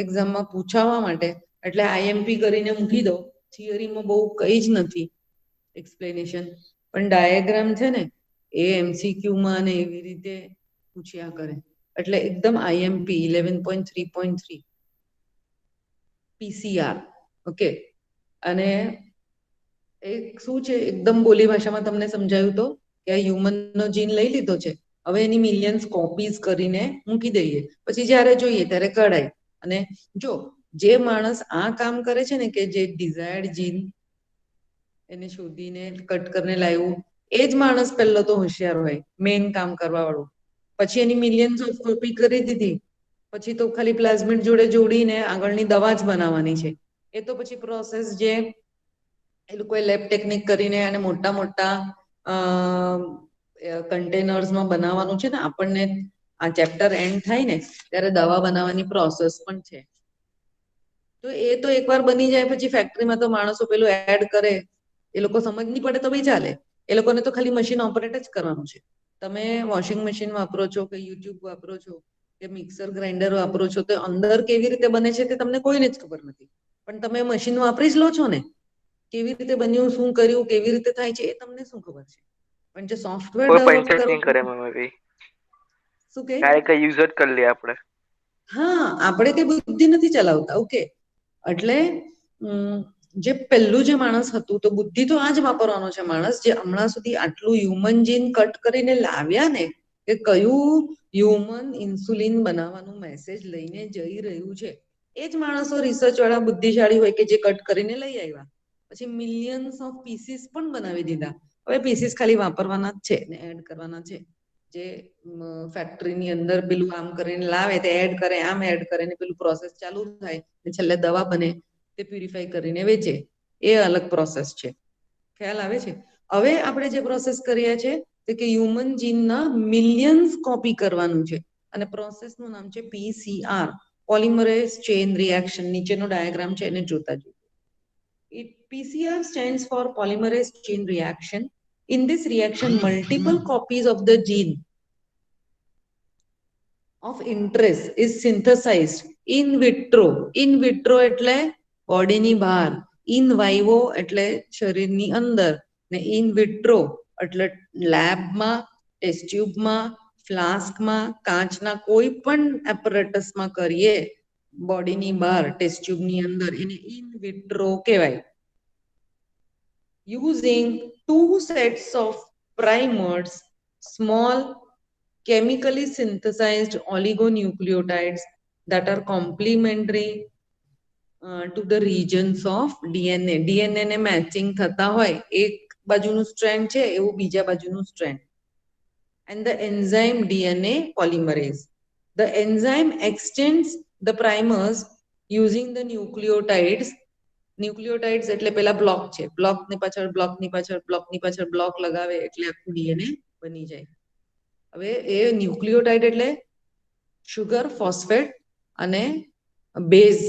એક્ઝામમાં પૂછાવા માટે. એટલે IMP કરીને મૂકી દો. થિયરીમાં બહુ કઈ જ નથી એક્સપ્લેનેશન, પણ ડાયાગ્રામ છે ને એ MCQમાં ને એવી રીતે પૂછ્યા કરે. એટલે એકદમ IMP 11.3.3 PCR. ઓકે, અને એક શું છે, એકદમ બોલી ભાષામાં તમને સમજાયું તો કે આ હ્યુમનનો જીન લઈ લીધો છે, હવે એની મિલિયન્સ કોપીઝ કરીને મૂકી દઈએ, પછી જ્યારે જોઈએ ત્યારે કઢાય. અને જો જે માણસ આ કામ કરે છે ને, કે જે ડિઝાયર્ડ જીન એને શોધીને કટ કરીને લાવ્યું, એ જ માણસ પહેલો તો હોશિયાર હોય, મેઇન કામ કરવા વાળું. પછી એની મિલિયન્સ ઓફ કોપી કરી દીધી, પછી તો ખાલી પ્લાઝમિડ જોડે જોડીને આગળની દવા જ બનાવવાની છે. એ તો પછી પ્રોસેસ જે એ લોકોએ લેબ ટેકનિક કરીને અને મોટા કન્ટેનર્સમાં બનાવવાનું છે ને, આપણને આ ચેપ્ટર એન્ડ થાય ને ત્યારે દવા બનાવવાની પ્રોસેસ પણ છે. તો એ તો એકવાર બની જાય, પછી ફેક્ટરીમાં તો માણસો પેલું એડ કરે, એ લોકો સમજ નહીં પડે તો બી ચાલે. એ લોકોને તો ખાલી મશીન ઓપરેટ જ કરવાનું છે. તમે વોશિંગ મશીન વાપરો છો કે યુટ્યુબ વાપરો છો કે મિક્સર ગ્રાઇન્ડર વાપરો છો, તો અંદર કેવી રીતે બને છે તે તમને કોઈને જ ખબર નથી, પણ તમે મશીન વાપરી જ લો છો ને. કેવી રીતે બન્યું, શું કર્યું, કેવી રીતે થાય છે, એ તમને શું ખબર છે? પણ જે સોફ્ટવેર કોઈ ડેવલપ પૈસા કરો નહીં કરે મમ્મી, શું કે ડાયરેક્ટ યુઝ જ કરી લઈએ આપણે. હા, આપણે કઈ બુદ્ધિ નથી ચલાવતા. ઓકે, એટલે જે પહેલું જે માણસ હતું, તો બુદ્ધિ તો આ જ વાપરવાનો છે માણસ, જે હમણાં સુધી આટલું હ્યુમન જીન કટ કરીને લાવ્યા ને, કે કયું હ્યુમન ઇન્સ્યુલિન બનાવવાનું મેસેજ લઈને જઈ રહ્યું છે, એ જ માણસો રિસર્ચ વાળા બુદ્ધિશાળી હોય કે જે કટ કરીને લઈ આવ્યા. પછી મિલિયન્સ ઓફ પીસીસ પણ બનાવી દીધા. હવે પીસીસ ખાલી વાપરવાના જ છે ને એડ કરવાના છે. જે ફેક્ટરીની અંદર પેલું આમ કરીને લાવે તે એડ કરે, આમ એડ કરે ને પેલું પ્રોસેસ ચાલુ થાય ને છેલ્લે દવા બને, તે પ્યુરિફાઈ કરીને વેચે. એ અલગ પ્રોસેસ છે. ખ્યાલ આવે છે? હવે આપણે જે પ્રોસેસ કરીએ છીએ તે કે હ્યુમન જીનના મિલિયન્સ કોપી કરવાનું છે, અને પ્રોસેસનું નામ છે PCR, પોલિમરેઝ ચેઇન રિએક્શન. નીચેનો ડાયાગ્રામ છે, એને જોતા જોઈએ. PCR stands for polymerase chain reaction. In this reaction, multiple copies of the gene of interest is synthesized in vitro. In vitro એટલે બોડીની બહાર, in vivo એટલે શરીરની અંદર, ને in vitro એટલે લેબમાં, ટેસ્ટ ટ્યુબમાં, ફ્લાસ્કમાં, કાચના કોઈ પણ એપરેટસમાં કરીએ, બોડીની બહાર, ટેસ્ટ ટ્યુબની અંદર, એને in vitro કહેવાય. Using two sets of primers, small chemically synthesized oligonucleotides that are complementary to the regions of DNA. DNA ને મેચિંગ થતા હોય, એક બાજુનું સ્ટ્રેન્ડ છે એવું બીજા બાજુનું strand. And the enzyme DNA polymerase. The enzyme extends the primers using the nucleotides. ન્યુક્લિયોટાઇડ્સ એટલે પેલા બ્લોક છે, બ્લોકની પાછળ બ્લોકની પાછળ બ્લોકની પાછળ બ્લોક લગાવે એટલે આખું ડીએનએ બની જાય. હવે એ ન્યુક્લિયોટાઇડ એટલે શુગર, ફોસ્ફેટ અને બેઝ.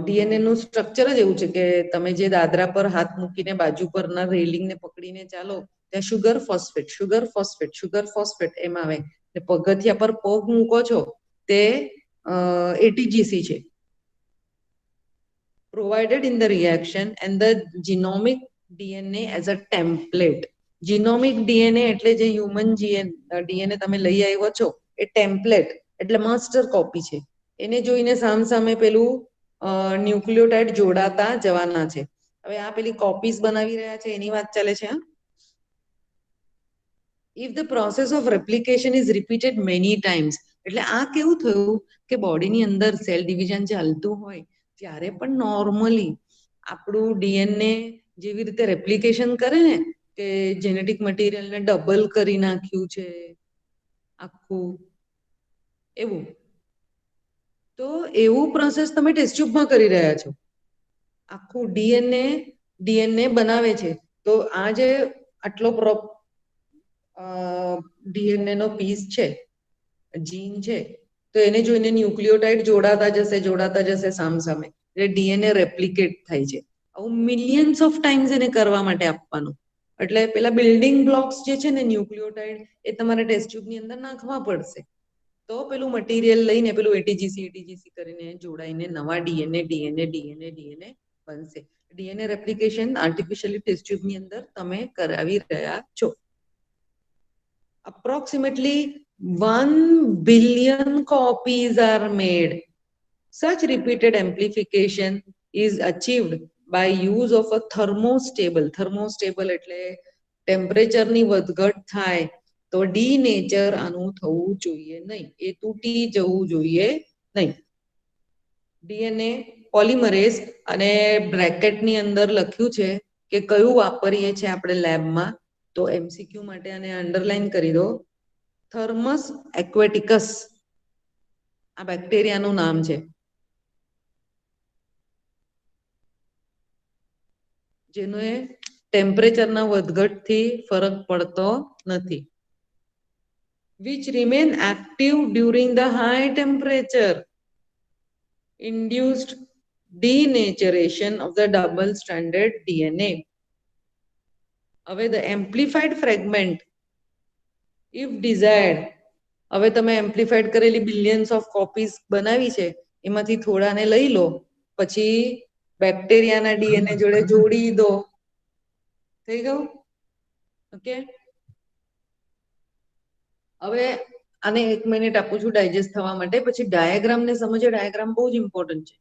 ડીએનએ નું સ્ટ્રક્ચર જ એવું છે કે તમે જે દાદરા પર હાથ મૂકીને બાજુ પરના રેલિંગને પકડીને ચાલો, ત્યાં sugar phosphate, sugar phosphate, sugar phosphate એમ આવે. પગથિયા પર પગ મૂકો છો તે એટીજીસી છે. Provided in the reaction and the genomic DNA as a template. Genomic DNA એટલે જે હ્યુમન ડીએનએ તમે લઈ આવ્યો છો એ ટેમ્પલેટ એટલે માસ્ટર કોપી છે. એને જોઈને સામસામે પેલું ન્યુક્લિયોટાઇડ જોડાતા જવાના છે. હવે આ પેલી કોપીઝ બનાવી રહ્યા છે એની વાત ચાલે છે. If the process of replication is repeated many times, એટલે આ કેવું થયું કે બોડીની અંદર સેલ ડિવિઝન ચાલતું હોય ત્યારે પણ નોર્મલી આપણું ડીએનએ જેવી રીતે રેપ્લિકેશન કરે ને, કે જેનેટિક મટીરિયલને ડબલ કરી નાખ્યું છે આખું એવું, તો એવું પ્રોસેસ તમે ટેસ્ટ ટ્યુબમાં કરી રહ્યા છો. આખું ડીએનએ બનાવે છે. તો આ જે આટલો ડીએનએ નો પીસ છે, જીન છે, તો એને જોઈને ન્યુક્લિયોટાઇડ જોડાતા જશે સામસામે, એટલે ડીએનએ રેપ્લિકેટ થાય છે. આવું મિલિયન્સ ઓફ ટાઈમ્સ એને કરવા માટે આપવાનું. એટલે પેલા બિલ્ડિંગ બ્લોક્સ જે છે ને ન્યુક્લિયોટાઇડ, એ તમારે ટેસ્ટ ટ્યુબની અંદર નાખવા પડશે. તો પેલું મટીરિયલ લઈને પેલું એટીજીસી કરીને જોડાઈને નવા ડીએનએ બનશે. ડીએનએ રેપ્લિકેશન આર્ટિફિશિયલી ટેસ્ટ ટ્યુબની અંદર તમે કરાવી રહ્યા છો. Approximately 1 billion copies are made. Such repeated amplification is achieved by use of a thermostable. Thermostable એટલે ટેમ્પરેચરની વધઘટ થાય તો ડીનેચર આનું થવું જોઈએ નહીં, એ તૂટી જવું જોઈએ નહીં. ડીએનએ પોલિમરેઝ અને બ્રેકેટની અંદર લખ્યું છે કે કયું વાપરીએ છીએ આપણે લેબમાં, તો એમસીક્યુ માટે આને અંડરલાઈન કરી દો. થર્મસ એક્વેટિકસ આ બેક્ટેરિયાનું નામ છે, જેનો એ ટેમ્પરેચરના વધઘટથી ફરક પડતો નથી. Which remain active during the high temperature induced denaturation of the double-stranded DNA. હવે the amplified fragment, if desired, હવે તમે એમ્પ્લિફાઈડ કરેલી બિલિયન્સ ઓફ કોપીઝ બનાવી છે, એમાંથી થોડાને લઈ લો, પછી બેક્ટેરિયાના ડીએનએ જોડે જોડી દો, થઈ ગયું. ઓકે, હવે આને 1 મિનિટ આપું છું ડાયજેસ્ટ થવા માટે, પછી ડાયાગ્રામ ને સમજો. ડાયાગ્રામ બહુ જ ઇમ્પોર્ટન્ટ છે.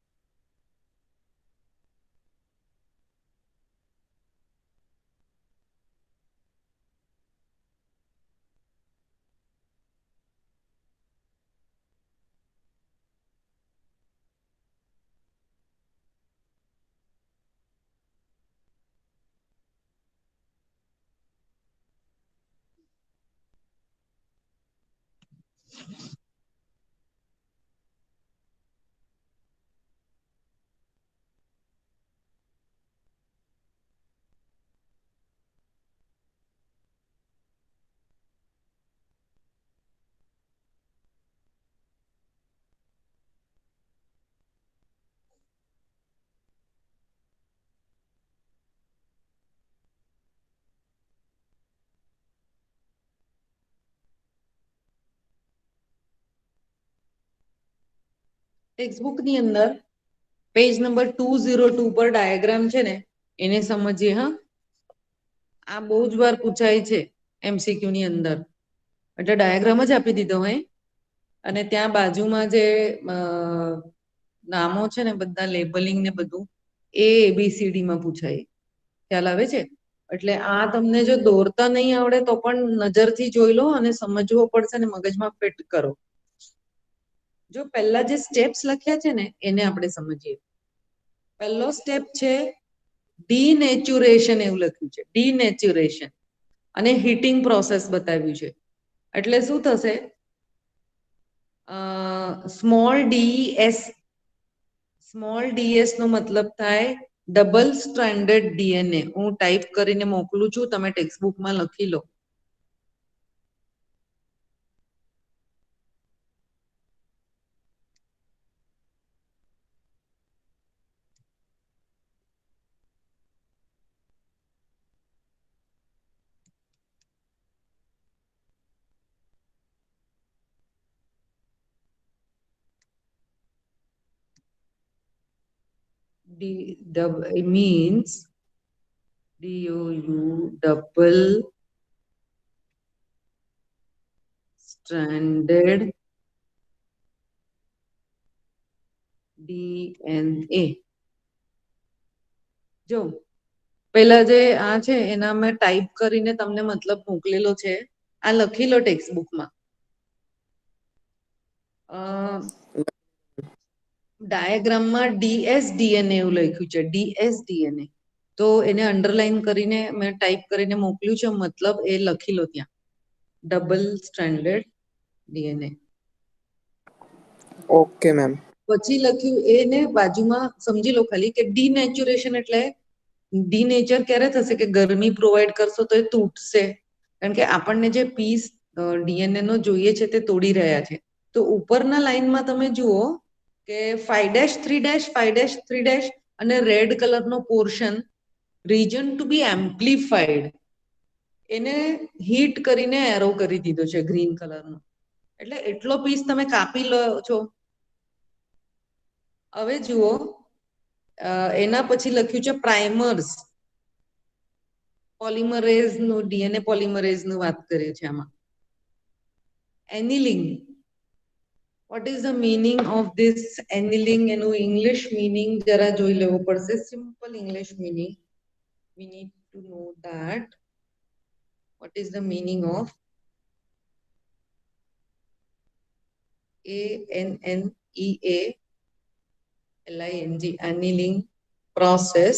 ટેક્સ્ટબુક ની અંદર પેજ નંબર 202 પર ડાયાગ્રામ છે ને એને સમજીએ. હા, આ બહુ જ વાર પૂછાય છે MCQ ની અંદર. એટલે ડાયાગ્રામ જ આપી દીધો હોય અને ત્યાં બાજુમાં જે નામો છે ને બધા લેબલિંગ ને બધું એ ABCD માં પૂછાય. ખ્યાલ આવે છે? એટલે આ તમને જો દોરતા નહીં આવડે તો પણ નજરથી જોઈ લો અને સમજવો પડશે ને મગજમાં ફિટ કરો. જો પહેલા જે સ્ટેપ્સ લખ્યા છે ને એને આપણે સમજીએ. પહેલો સ્ટેપ છે ડીનેચુરેશન, એવું લખ્યું છે ડીનેચુરેશન, અને હીટિંગ પ્રોસેસ બતાવ્યું છે. એટલે શું થશે? સ્મોલ ds નો મતલબ થાય ડબલ સ્ટ્રેન્ડર્ડ DNA. હું ટાઈપ કરીને મોકલું છું, તમે ટેક્સ્ટબુકમાં લખી લો. means DOU double stranded DNA. જો પેલા જે આ છે એના મેં ટાઈપ કરીને તમને મતલબ મોકલેલો છે, આ લખી લો ટેક્સ્ટબુકમાં. ડાયાગ્રામમાં DSDNA એવું લખ્યું છે, DSDNA. તો એને અંડરલાઈન કરીને મેં ટાઈપ કરીને મોકલ્યું છે, મતલબ એ લખી લો ત્યાં, ડબલ સ્ટ્રેન્ડર્ડ DNA. Okay ma'am. પછી લખ્યું એને બાજુમાં સમજી લો ખાલી કે ડીનેચુરેશન એટલે ડીનેચર ક્યારે થશે કે ગરમી પ્રોવાઈડ કરશો તો એ તૂટશે, કારણ કે આપણને જે પીસ DNA નો જોઈએ છે તે તોડી રહ્યા છે. તો ઉપરના લાઈનમાં તમે જુઓ કે 5-3-5-3- અને રેડ કલરનો પોર્શન રીજન ટુ બી એમ્પ્લિફાઈડ, એને હીટ કરીને એરો કરી દીધો છે ગ્રીન કલરનો. એટલે એટલો પીસ તમે કાપી લો છો. હવે જુઓ એના પછી લખ્યું છે પ્રાઇમર્સ. પોલિમરેઝ નું DNA પોલિમરેઝ નું વાત કરીએ છીએ આમાં. Annealing, what is the meaning of this annealing? એનું ઇંગ્લિશ મીનિંગ જરા જોઈ લેવું પડશે. Simple English meaning, we need to know that what is the meaning of ANNEALING, annealing process.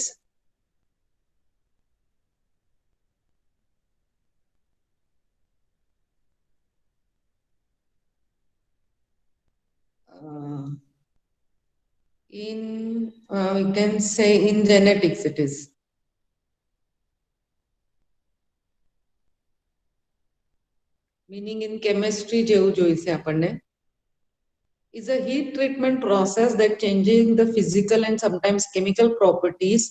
We can say in genetics it is. Meaning in chemistry જેવું જોઈશે આપણને. Is a heat treatment process that changing the physical and sometimes chemical properties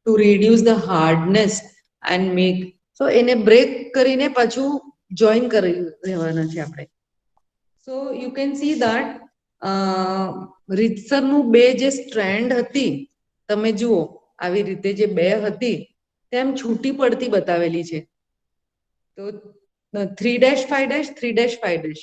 to reduce the hardness and make. So એને break કરીને પાછું join કરી દેવાના છે આપણે. So you can see that રીતસરનું બે જે સ્ટ્રેન્ડ હતી તમે જુઓ આવી રીતે જે બે હતી તેમ છૂટી પડતી બતાવેલી છે. તો 3-5-3-5-.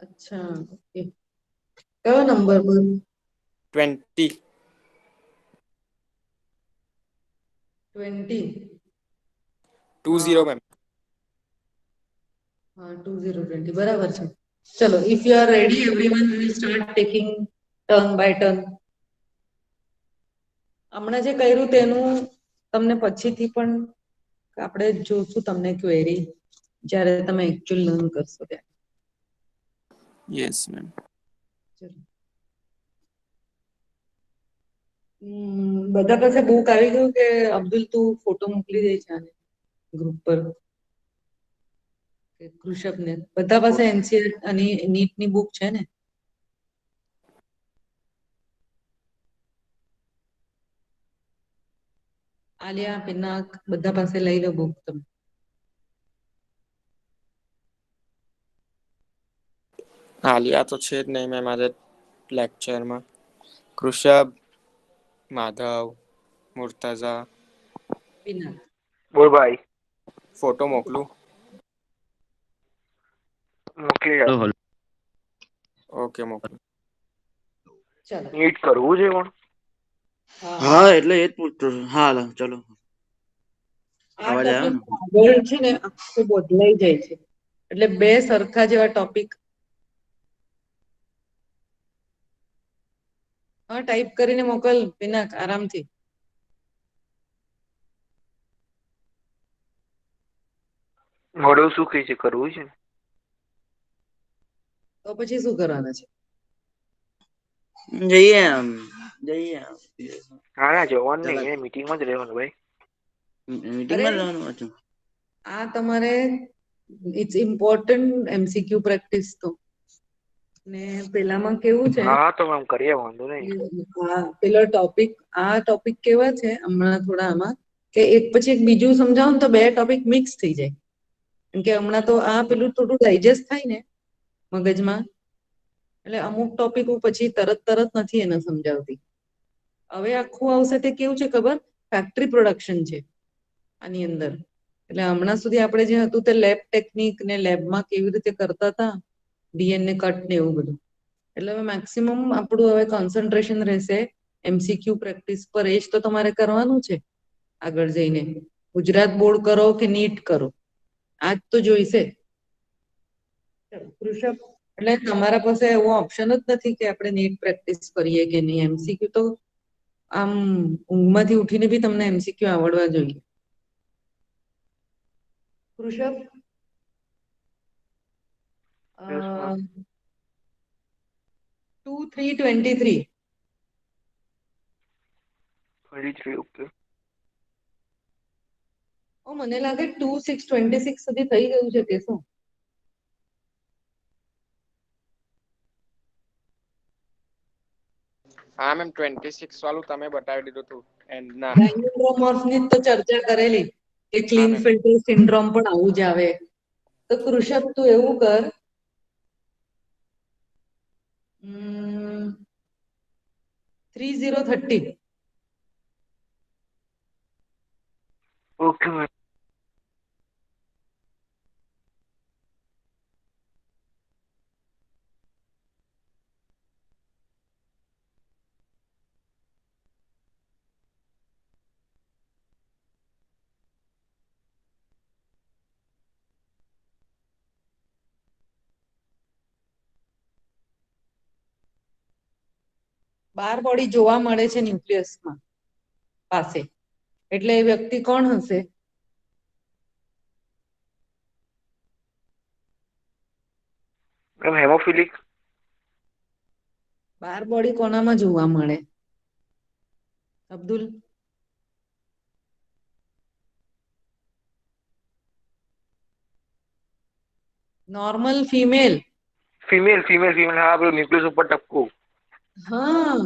અચ્છા, ઓકે. કયો નંબર પર? 20. 20. 20 મેમ. હા, 2020 બરાબર છે. ચલો, if you are ready everyone will start taking turn by turn. હમણાં જે કર્યું તેનું તમને પછીથી પણ આપણે જોશું તમને ક્વેરી જ્યારે તમે એકચ્યુઅલ લર્ન કરશો ત્યારે. Yes ma'am. ચલો. બધા પાસે બુક આવી ગયું કે અબ્દુલ તું ફોટો મોકલી દે છે આને ગ્રુપ પર કે કૃષભને? બધા પાસે એનસીઆર અને નીટની બુક છે ને? આલિયા, પિનાક બધા પાસે લઈ લો બુક તમે. આલિયા તો છે જ નહીં મેમ આજે લેક્ચરમાં. કૃષભ, માધવ, મુર્તઝા. પિનાક. બોલ ભાઈ. ફોટો મોકલું? મોકલી આપ. ઓકે મોકલું. ચલો. નીટ કરવું છે પણ. હા એટલે એ જ પૂછતો છું. હા ચલો. આ અવાજ આવ્યો ટોપિક ને? આગળ છે ને આખું બદલાઈ જાય છે, એટલે બે સરખા જેવા ટોપિક હા ટાઈપ કરીને મોકલ પિનાક આરામથી. મોડું શું કહે છે કરવું છે? તો પછી શું કરવાના છે? જઈએ આમ જઈએ આમ. ના ના જવાનું નહીં, એ મીટિંગમાં જ રહેવાનું ભાઈ. મીટિંગમાં રહેવાનું હતું. આ તમારે ઇટ્સ ઇમ્પોર્ટન્ટ એમસીક્યુ પ્રેક્ટિસ તો. ને પેલામાં કેવું છે? હા તો આમ કરીએ, વાંધો નહીં. પેલો ટોપિક આ ટોપિક કેવા છે હમણાં થોડા આમાં કે એક પછી એક બીજું સમજાવો ને તો બે ટોપિક મિક્સ થઈ જાય. કેમ કે હમણાં તો આ પેલું થોડું ડાયજેસ્ટ થાય ને મગજમાં, એટલે અમુક ટોપિક પછી તરત નથી એને સમજાવતી. હવે આખું આવશે તે કેવું છે ખબર? ફેક્ટરી પ્રોડક્શન છે આની અંદર. એટલે હમણાં સુધી આપણે જે હતું તે લેબ ટેકનિક ને લેબમાં કેવી રીતે કરતા હતા, ડીએનએ કટ ને એવું બધું. એટલે હવે મેક્સિમમ આપણું હવે કોન્સન્ટ્રેશન રહેશે એમસીક્યુ પ્રેક્ટિસ પર. એ જ તો તમારે કરવાનું છે આગળ જઈને. ગુજરાત બોર્ડ કરો કે નીટ કરો, આજ તો જોઈશે. કૃષભ, એટલે તમારા પાસે એવો ઓપ્શન જ નથી કે આપણે નીટ પ્રેક્ટિસ કરીએ કે નહીં. એમસીક્યુ તો આમ ઊંઘમાંથી ઉઠીને બી તમને એમસીક્યુ આવડવા જોઈએ. કૃષભ, યસ મેમ. 2-3-23. 23 ઓકે. મને લાગે 2-6-26 સુધી થઈ ગયું છે કે શું? હા મેમ 26 વાળું તમે બતાવી દીધું હતું એન્ડના. ની તો ચર્ચા કરેલી કે હા ક્લીન મેમ. ફિલ્ટર સિન્ડ્રોમ પણ આવું જ આવે. તો કૃષભ તું એવું કર, 30-30. Okay ma'am. બાર બોડી જોવા મળે છે ન્યુક્લિયસમાં પાસે, એટલે એ વ્યક્તિ કોણ હશે? મેમ હેમોફિલિક. બાર બોડી કોનામાં જોવા મળે Abdul? Normal female. Female female female, હા પેલું ન્યુક્લિયસ ઉપર ટપકું. હા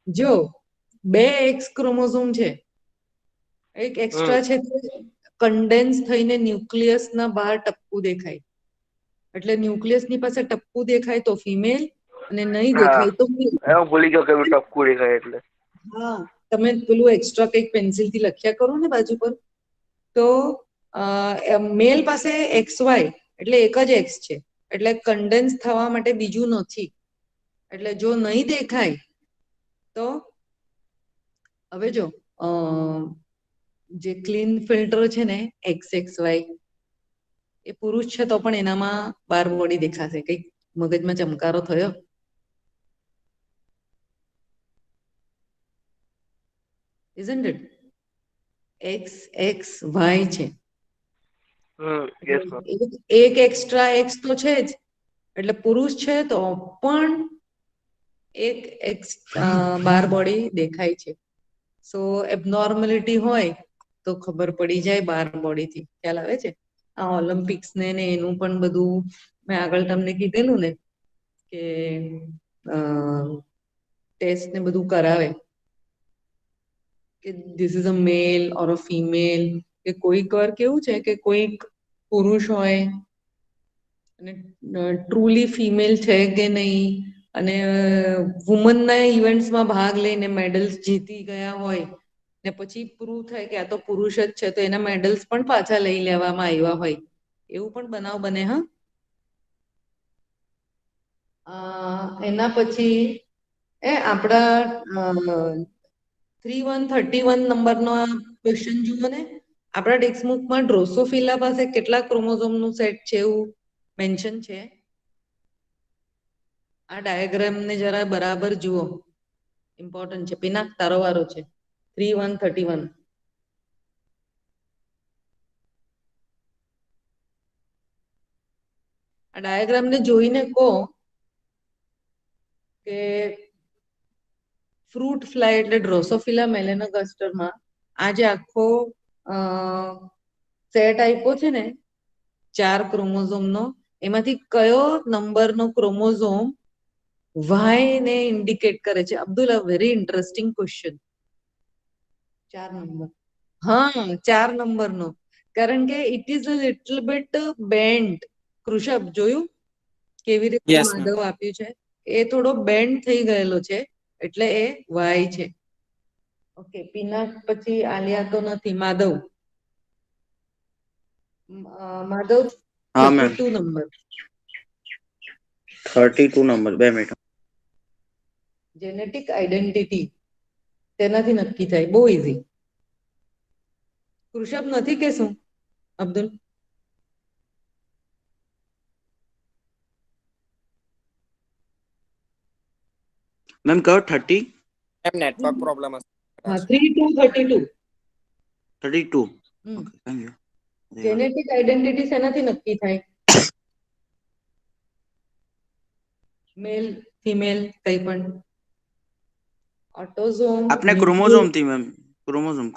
જો 2 એક્સ ક્રોમોઝોમ છે, એક એક્સ્ટ્રા છે, કન્ડેન્સ થઈને ન્યુક્લિયસ ના બહાર ટપકું દેખાય. એટલે ન્યુક્લિયસ ની પાસે ટપકું દેખાય તો ફિમેલ, અને નહીં હા દેખાય તો મેલ. હું ભૂલી ગયો કે પેલું ટપકું દેખાય એટલે. હા, તમે પેલું એક્સ્ટ્રા કંઈક પેન્સિલ થી લખ્યા કરો ને બાજુ પર, તો મેલ પાસે XY એટલે એક જ એક્સ છે, એટલે કન્ડેન્સ થવા માટે બીજું નથી. એટલે જો નહીં દેખાય તો હવે જો જે ક્લીન ફિલ્ટર છે ને XXY એ પુરુષ છે તો પણ એનામાં બાર બોડી દેખાશે. કઈક મગજમાં ચમકારો થયો? isn't it? XXY છે. Yes, ma'am. એક એક્સ્ટ્રા એક્સ તો છે જ, એટલે પુરુષ છે તો પણ એક બાર બોડી દેખાય છે. સો એબનોર્મલિટી હોય તો ખબર પડી જાય બાર બોડી થી. ખ્યાલ આવે છે? આ ઓલિમ્પિક્સ ને એનું પણ બધું મેં આગળ તમને કીધેલું ને કે ટેસ્ટ ને બધું કરાવે કે this is a male or a female, કે કોઈક વાર કેવું છે કે કોઈક પુરુષ હોય અને ટ્રુલી ફિમેલ છે કે નહીં, અને વુમનના ઇવેન્ટ્સમાં ભાગ લઈને મેડલ્સ જીતી ગયા હોય ને પછી પ્રૂવ થાય કે આ તો પુરુષ જ છે, તો એના મેડલ્સ પણ પાછા લઈ લેવામાં આવ્યા હોય, એવું પણ બનાવ બને. હા, એના પછી આપણા 3131 નંબરનો ક્વેશ્ચન જુઓ ને. આપણા ટેક્સ્ટબુકમાં ડ્રોસોફિલા પાસે કેટલા ક્રોમોઝોમ નું સેટ છે એવું મેન્શન છે. આ ડાયાગ્રામ ને જરા બરાબર જુઓ, ઇમ્પોર્ટન્ટ છે. પિનાક, તારો વારો છે. 3131. આ ડાયાગ્રામ ને જોઈને કહો કે ફ્રૂટ ફ્લાય એટલે ડ્રોસોફિલા મેલેનોગાસ્ટરમાં આ જે આખો સેટ આપ્યો છે ને 4 ક્રોમોઝોમનો, એમાંથી કયો નંબરનો ક્રોમોઝોમ વાય ને ઇન્ડિકેટ કરે છે? Abdul, a very interesting question. 4 number. હા, 4 નંબરનો. કારણ કે it is a little bit bend. Krishabh, જોયું કેવી રીતે Yes, ma'am. માધવ આપ્યું છે? એ થોડો બેન્ડ થઈ ગયેલો છે એટલે એ વાય છે. ઓકે, પિનાક પછી આલિયા તો નથી. માધવ. માધવ હા ma'am. 32 number. 32 number. 2 minute. Genetic identity તેનાથી નક્કી થાય. બહુ ઈઝી. કૃષભ નથી કે શું? અબ્દુલ, મેમ કયો 30? Ma'am, network problem હશે હા, કદાચ. 3232. 32. Okay, thank you. Genetic identity શેનાથી નક્કી થાય? મેલ, ફિમેલ, કઈ પણ. ઓટોઝોમ, આપને ક્રોમોઝોમ થી મેમ. ક્રોમોઝોમ.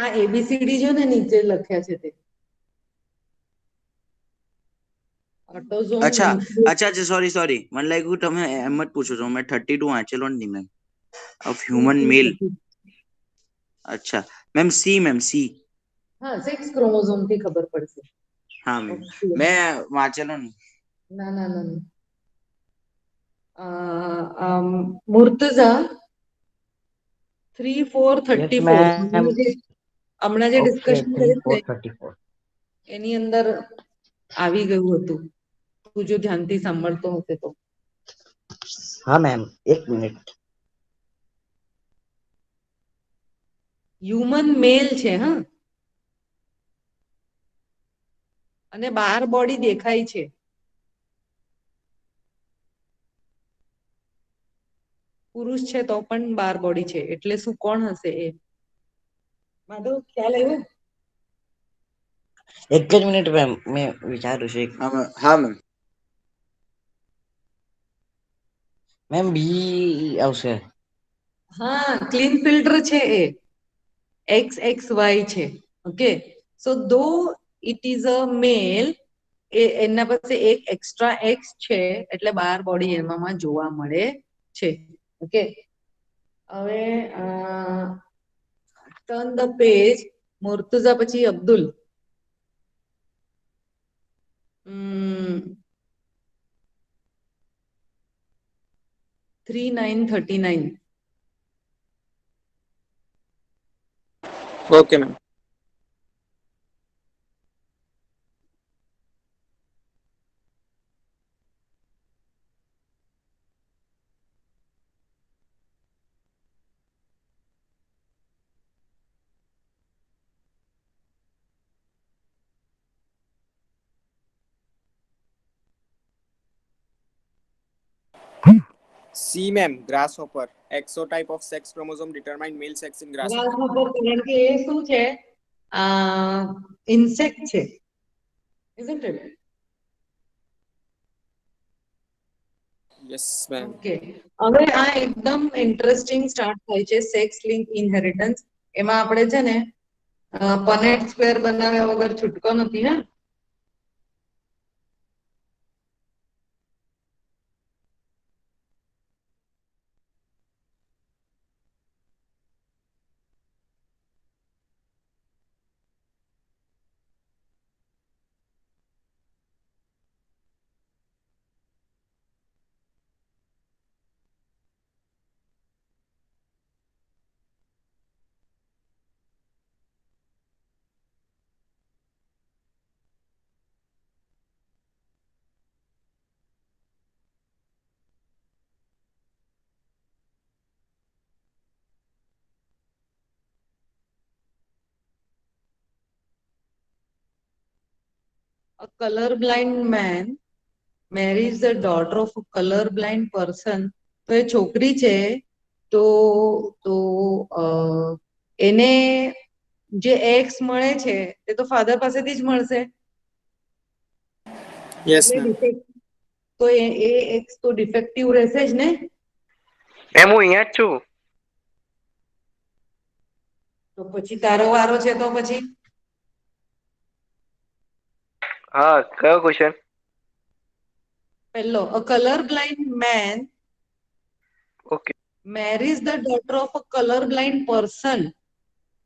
આ એબીસીડી જો ને નીચે લખ્યા છે તે. ઓટોઝોમ, અચ્છા અચ્છા, સોરી. મને લાગ્યું તમે એમ જ પૂછો છો. મેં 32 વાંચેલો જ નહીં મેમ. ઓફ હ્યુમન મેલ. અચ્છા મેમ, સી. હા, 6 ક્રોમોઝોમ થી ખબર પડશે. હા મેમ, Okay. મેં વાંચેલો નહીં. ના. મુર્તઝા 3434. હમણાં જે ડિસ્કશન કર્યું ને 34. એની અંદર આવી ગયું હતું. તું જો ધ્યાનથી સાંભળતો હશે તો. હા મેમ, 1 મિનિટ. હ્યુમન મેલ છે. હા, અને 12 બોડી દેખાય છે. પુરુષ છે તો પણ 12 બોડી છે. એટલે શું, કોણ હશે એ? માધવ, ખ્યાલ આવ્યો? એક જ મિનિટ મેમ, મેં વિચારું છું. હા મેમ. મેમ બી આવશે. હા, ક્લીન ફિલ્ટર છે એ. XXY છે. ઓકે, સો ધો ઇટ ઇઝ અ મેલ, એના પાસે એક એક્સ્ટ્રા એક્સ છે એટલે 12 બોડી એમાં જોવા મળે છે. ઓકે, હવે ટર્ન ધ પેજ. મુર્તુઝા પછી Abdul. 3939. Okay, ma'am. C, ma'am. Grasshopper. Exotype of sex chromosome determine male sex in grasshopper. Grasshopper કારણ કે એ શું છે? ઇન્સેક્ટ છે, isn't it? Yes, ma'am. Okay, હવે આ એકદમ ઇન્ટરેસ્ટિંગ સ્ટાર્ટ થાય છે, સેક્સ લિંક ઇનહેરિટન્સ. એમાં આપણે છે ને પનેટ સ્ક્વેર બનાવ્યા વગર છૂટકો નથી, હા. A colorblind man marries the daughter of a colorblind person. તો એ છોકરી છે, તો તો એને જે એક્સ મળે છે તે તો ફાધર પાસેથી જ મળશે. Yes, એટલે ma'am. defect- તો એ એક્સ તો ડિફેક્ટિવ રહેશે જ ને. મેમ હું અહીંયા જ છું. તો પછી તારો વારો છે, તો પછી હા, કયો ક્વેશ્ચન? પહેલો, a colorblind man okay. marries the daughter of a colorblind person,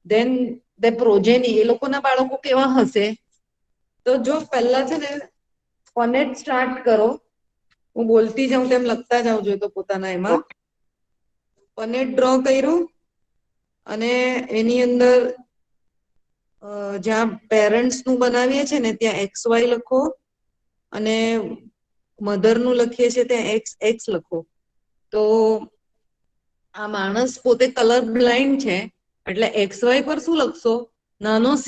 then the progeny, એ લોકોના બાળકો કેવા હશે? તો જો પહેલા છે ને ફોનેટ સ્ટાર્ટ કરો, હું બોલતી જાઉં તેમ લખતા જાઉં જોઈએ તો પોતાના એમાં ફોનેટ ડ્રો કર્યું અને એની અંદર જ્યાં પેરેન્ટ્સ નું બનાવીએ છે ને ત્યાં XY લખો અને મધર નું લખીએ છીએ ત્યાં XX લખો. તો આ માણસ પોતે કલર બ્લાઇન્ડ છે એટલે XY પર શું લખશો? નાનો C.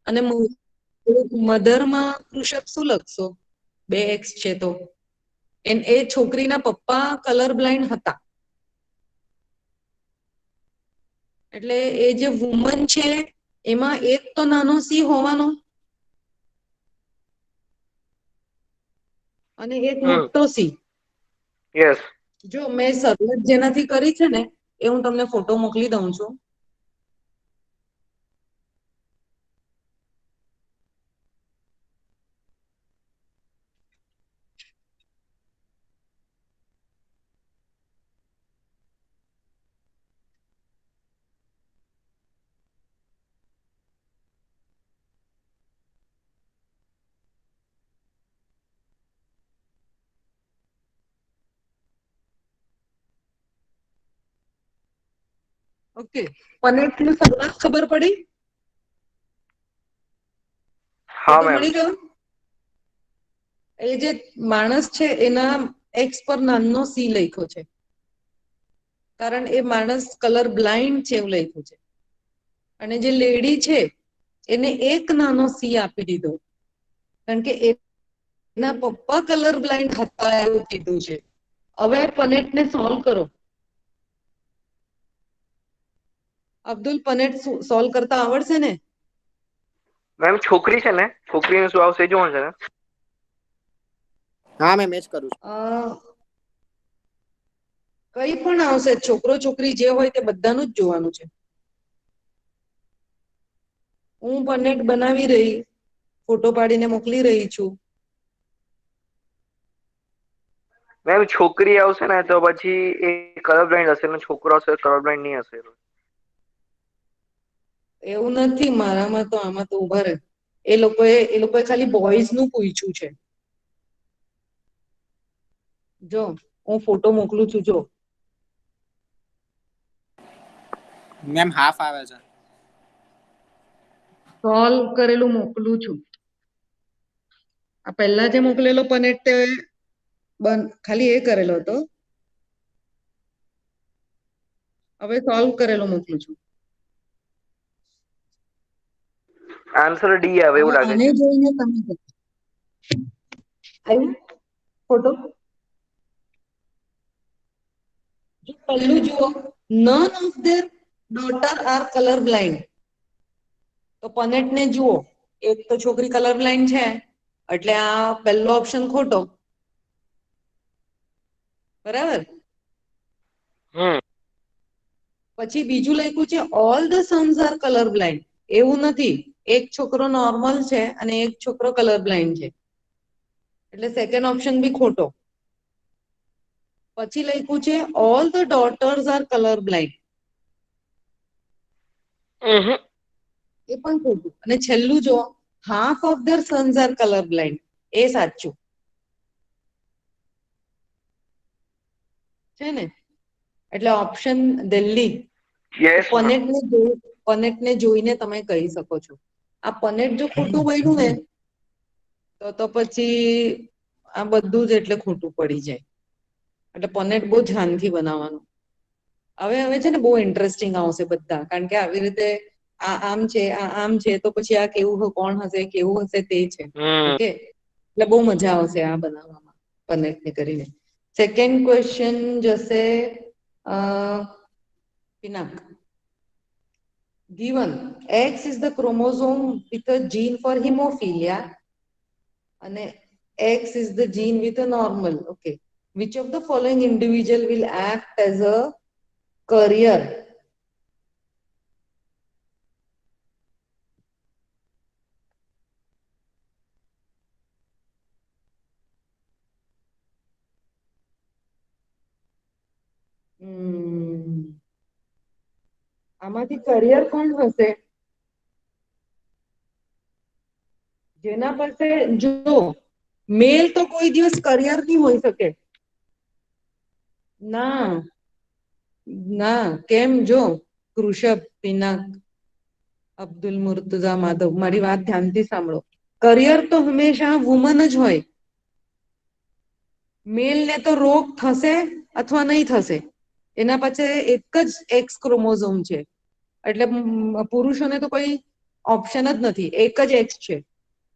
અને મધરમાં કૃષક શું લખશો? 2X છે તો એ છોકરીના પપ્પા કલર બ્લાઇન્ડ હતા એટલે એ જે વુમન છે એમાં એક તો નાનો સી હોવાનો અને એક મોટો સી. યસ. જો મેં શરૂઆત જેનાથી કરી છે ને એ હું તમને ફોટો મોકલી દઉં છું. ઓકે, પનેટ નું શરૂઆત ખબર પડી? હા મેમ. મળી ગયો. એ જે માણસ છે એના એક્સ પર નાનો સી લખ્યો છે કારણ એ માણસ કલર બ્લાઇન્ડ છે એવું લખ્યું છે અને જે લેડી છે એને એક નાનો સી આપી દીધો કારણ કે એના પપ્પા કલર બ્લાઇન્ડ હતા એવું કીધું છે. હવે પનેટ ને સોલ્વ કરો. અબ્દુલ, પનેટ સોલ્વ કરતા આવડશે ને? મેમ છોકરી છે ને, છોકરીને શું આવશે જોવાનું છે ને? હા મેમ, એ જ કરું છું. કઈ પણ આવશે, છોકરો છોકરી જે હોય તે બધાનું જ જોવાનું છે. હું પનેટ બનાવી રહી, ફોટો પાડીને મોકલી રહી છું. મેમ છોકરી આવશે ને તો પછી એ કલર બ્લાઇન્ડ હશે ને છોકરો આવશે કલર બ્લાઇન્ડ નહીં હશે. એવું નથી મારામાં તો, આમાં તો ઉભા રહે. એ લોકોએ ખાલી બોયઝ નું પૂછ્યું છે. જો હું ફોટો મોકલું છું, જો મેમ હાફ આવે છે. સોલ્વ કરેલું મોકલું છું. આ પહેલા જે મોકલેલો પનેટ તે ખાલી એ કરેલો હતો. હવે સોલ્વ કરેલો મોકલું છું. આન્સર ડી આવે એવું હવે લાગે આને છે. જોઈને તમે કહો. આવ્યું ફોટો? જો પહેલું જુઓ, none of their daughter are color blind. તો પનેટ ને જુઓ, એક તો છોકરી કલર બ્લાઇન્ડ છે એટલે આ પહેલો ઓપ્શન ખોટો, બરાબર. હમ પછી બીજું લખ્યું છે all the sons are colour blind. એવું નથી, એક છોકરો નોર્મલ છે અને એક છોકરો કલર બ્લાઇન્ડ છે, એટલે સેકન્ડ ઓપ્શન બી ખોટો. પછી લખ્યું છે all the daughters are colour blind. એ પણ ખોટું. અને છેલ્લું જો half of their sons are colour blind, એ સાચું છે ને. એટલે ઓપ્શન દિલ્હી. Yes ma'am. પનેટને જોઈને તમે કહી શકો છો. આ પનેટ જો ખોટું બન્યું ને તો પછી આ બધું જ એટલે ખોટું પડી જાય. એટલે પનેટ બહુ ધ્યાનથી બનાવવાનું. હવે છે ને બહુ ઇન્ટરેસ્ટિંગ આવશે બધા, કારણ કે આવી રીતે આ આમ છે આ આમ છે તો પછી આ કેવું કોણ હશે કેવું હશે તે છે. ઓકે, એટલે બહુ મજા આવશે આ બનાવવામાં પનેટને કરીને. સેકન્ડ ક્વેશ્ચન જશે Pinaki. Given X is the chromosome with a gene for hemophilia and X is the gene with a normal. Okay. Which of the following individual will act as a carrier? આમાંથી career કોણ હશે? જેના પાસે જો મેલ તો કોઈ દિવસ કરિયર નહીં હોઈ શકે. ના ના, કેમ? જો કૃષભ, પિનાક, અબ્દુલ મુર્તુઝા, માધવ, મારી વાત ધ્યાનથી સાંભળો. કરિયર તો હંમેશા વુમન જ હોય. મેલ ને તો રોગ થશે અથવા નહીં થશે, એના પછી એક જ એક્સ ક્રોમોઝોમ છે, એટલે પુરુષોને તો કોઈ ઓપ્શન જ નથી, એક જ એક્સ છે.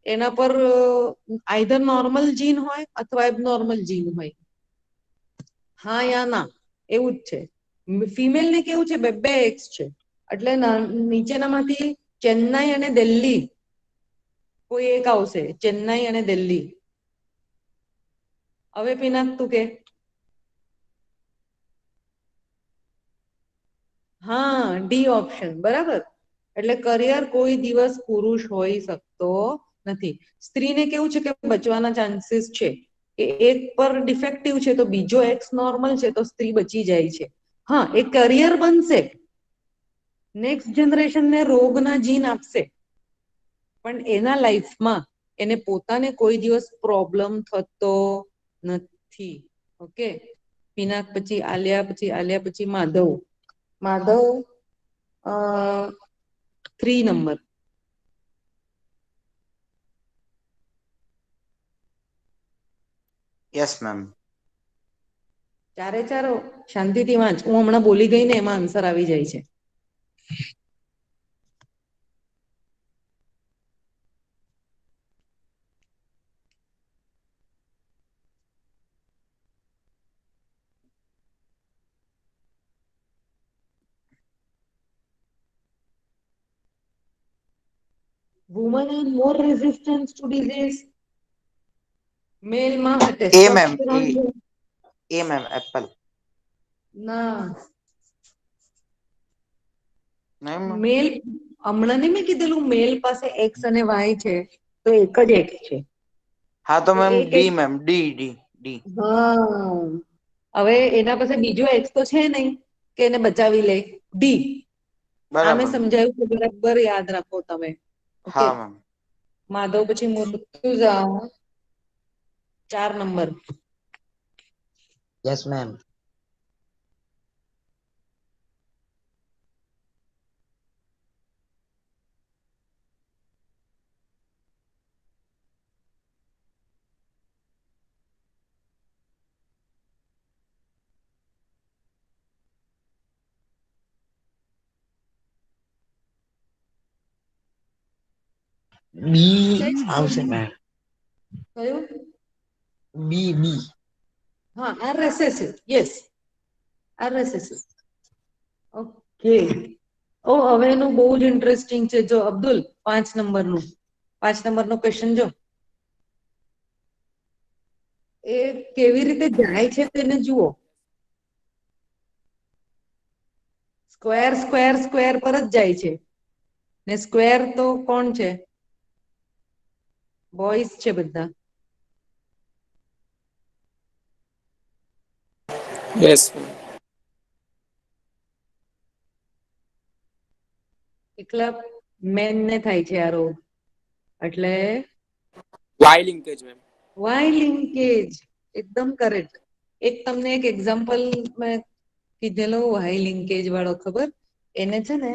એના પર આઈધર નોર્મલ જીન હોય અથવા એબનોર્મલ જીન હોય. હા યા ના, એવું જ છે. ફિમેલ ને કેવું છે, બે એક્સ છે, એટલે નીચેનામાંથી ચેન્નાઈ અને દિલ્હી કોઈ એક આવશે. ચેન્નાઈ અને દિલ્હી. હવે પિનાક તું કે. હા, ડી ઓપ્શન બરાબર. એટલે કરિયર કોઈ દિવસ પુરુષ હોઈ શકતો નથી. સ્ત્રીને કેવું છે કે બચવાના ચાન્સીસ છે, કે એક પર ડિફેક્ટિવ છે તો બીજો એક્સ નોર્મલ છે તો સ્ત્રી બચી જાય છે. હા, એ કરિયર બનશે, નેક્સ્ટ જનરેશનને રોગના જીન આપશે, પણ એના લાઈફમાં એને પોતાને કોઈ દિવસ પ્રોબ્લેમ થતો નથી. ઓકે. પિનાક પછી આલિયા પછી Madhav. Madhav 3 number. Yes ma'am. ચારે ચાર શાંતિથી વાંચ. હું હમણાં બોલી ગઈ ને એમાં આન્સર આવી જાય છે. Women are more resistant to disease. મેલમાં એ મેમ, ટેસ્ટોસ્ટેરોન એ મેમ એપલ. ના, નહીં મેમ. મેલ હમણાં નહીં મેં કીધેલું મેલ પાસે એક્સ અને વાય છે તો એક જ એક્સ છે. હા તો તો મેમ એક ડી એક મેમ, ડી ડી ડી. હા, હવે એના પાસે બીજો એક્સ તો છે નહીં કે એને બચાવી લે. ડી. આ મેં બરાબર. સમજાયું તો બરાબર યાદ રાખો તમે. ઓકે. હા મેમ. માધવ પછી મુર્તુઝા 4 નંબર. Yes, ma'am. બી કઈ આવશે સ્કૂલમાં? મેમ. કયું? બી. હા, RSS. Yes, RSS. ઓકે. ઓ, હવે એનું બહુ જ ઇન્ટરેસ્ટિંગ છે. જો અબ્દુલ, 5 નંબરનું 5 નંબરનો ક્વેશ્ચન જો. એ કેવી રીતે જાય છે તેને જુઓ. સ્ક્વેર સ્ક્વેર સ્ક્વેર પર જ જાય છે ને સ્ક્વેર તો કોણ છે? બોયઝ છે બધા. Yes. એકલા મેન ને થાય છે આ રોગ, એટલે Y linkage, ma'am. Y linkage. એકદમ કરેક્ટ. એક તમને એક એક્ઝામ્પલ મેં કીધેલો વાય લિંકેજ વાળો, ખબર? એને છે ને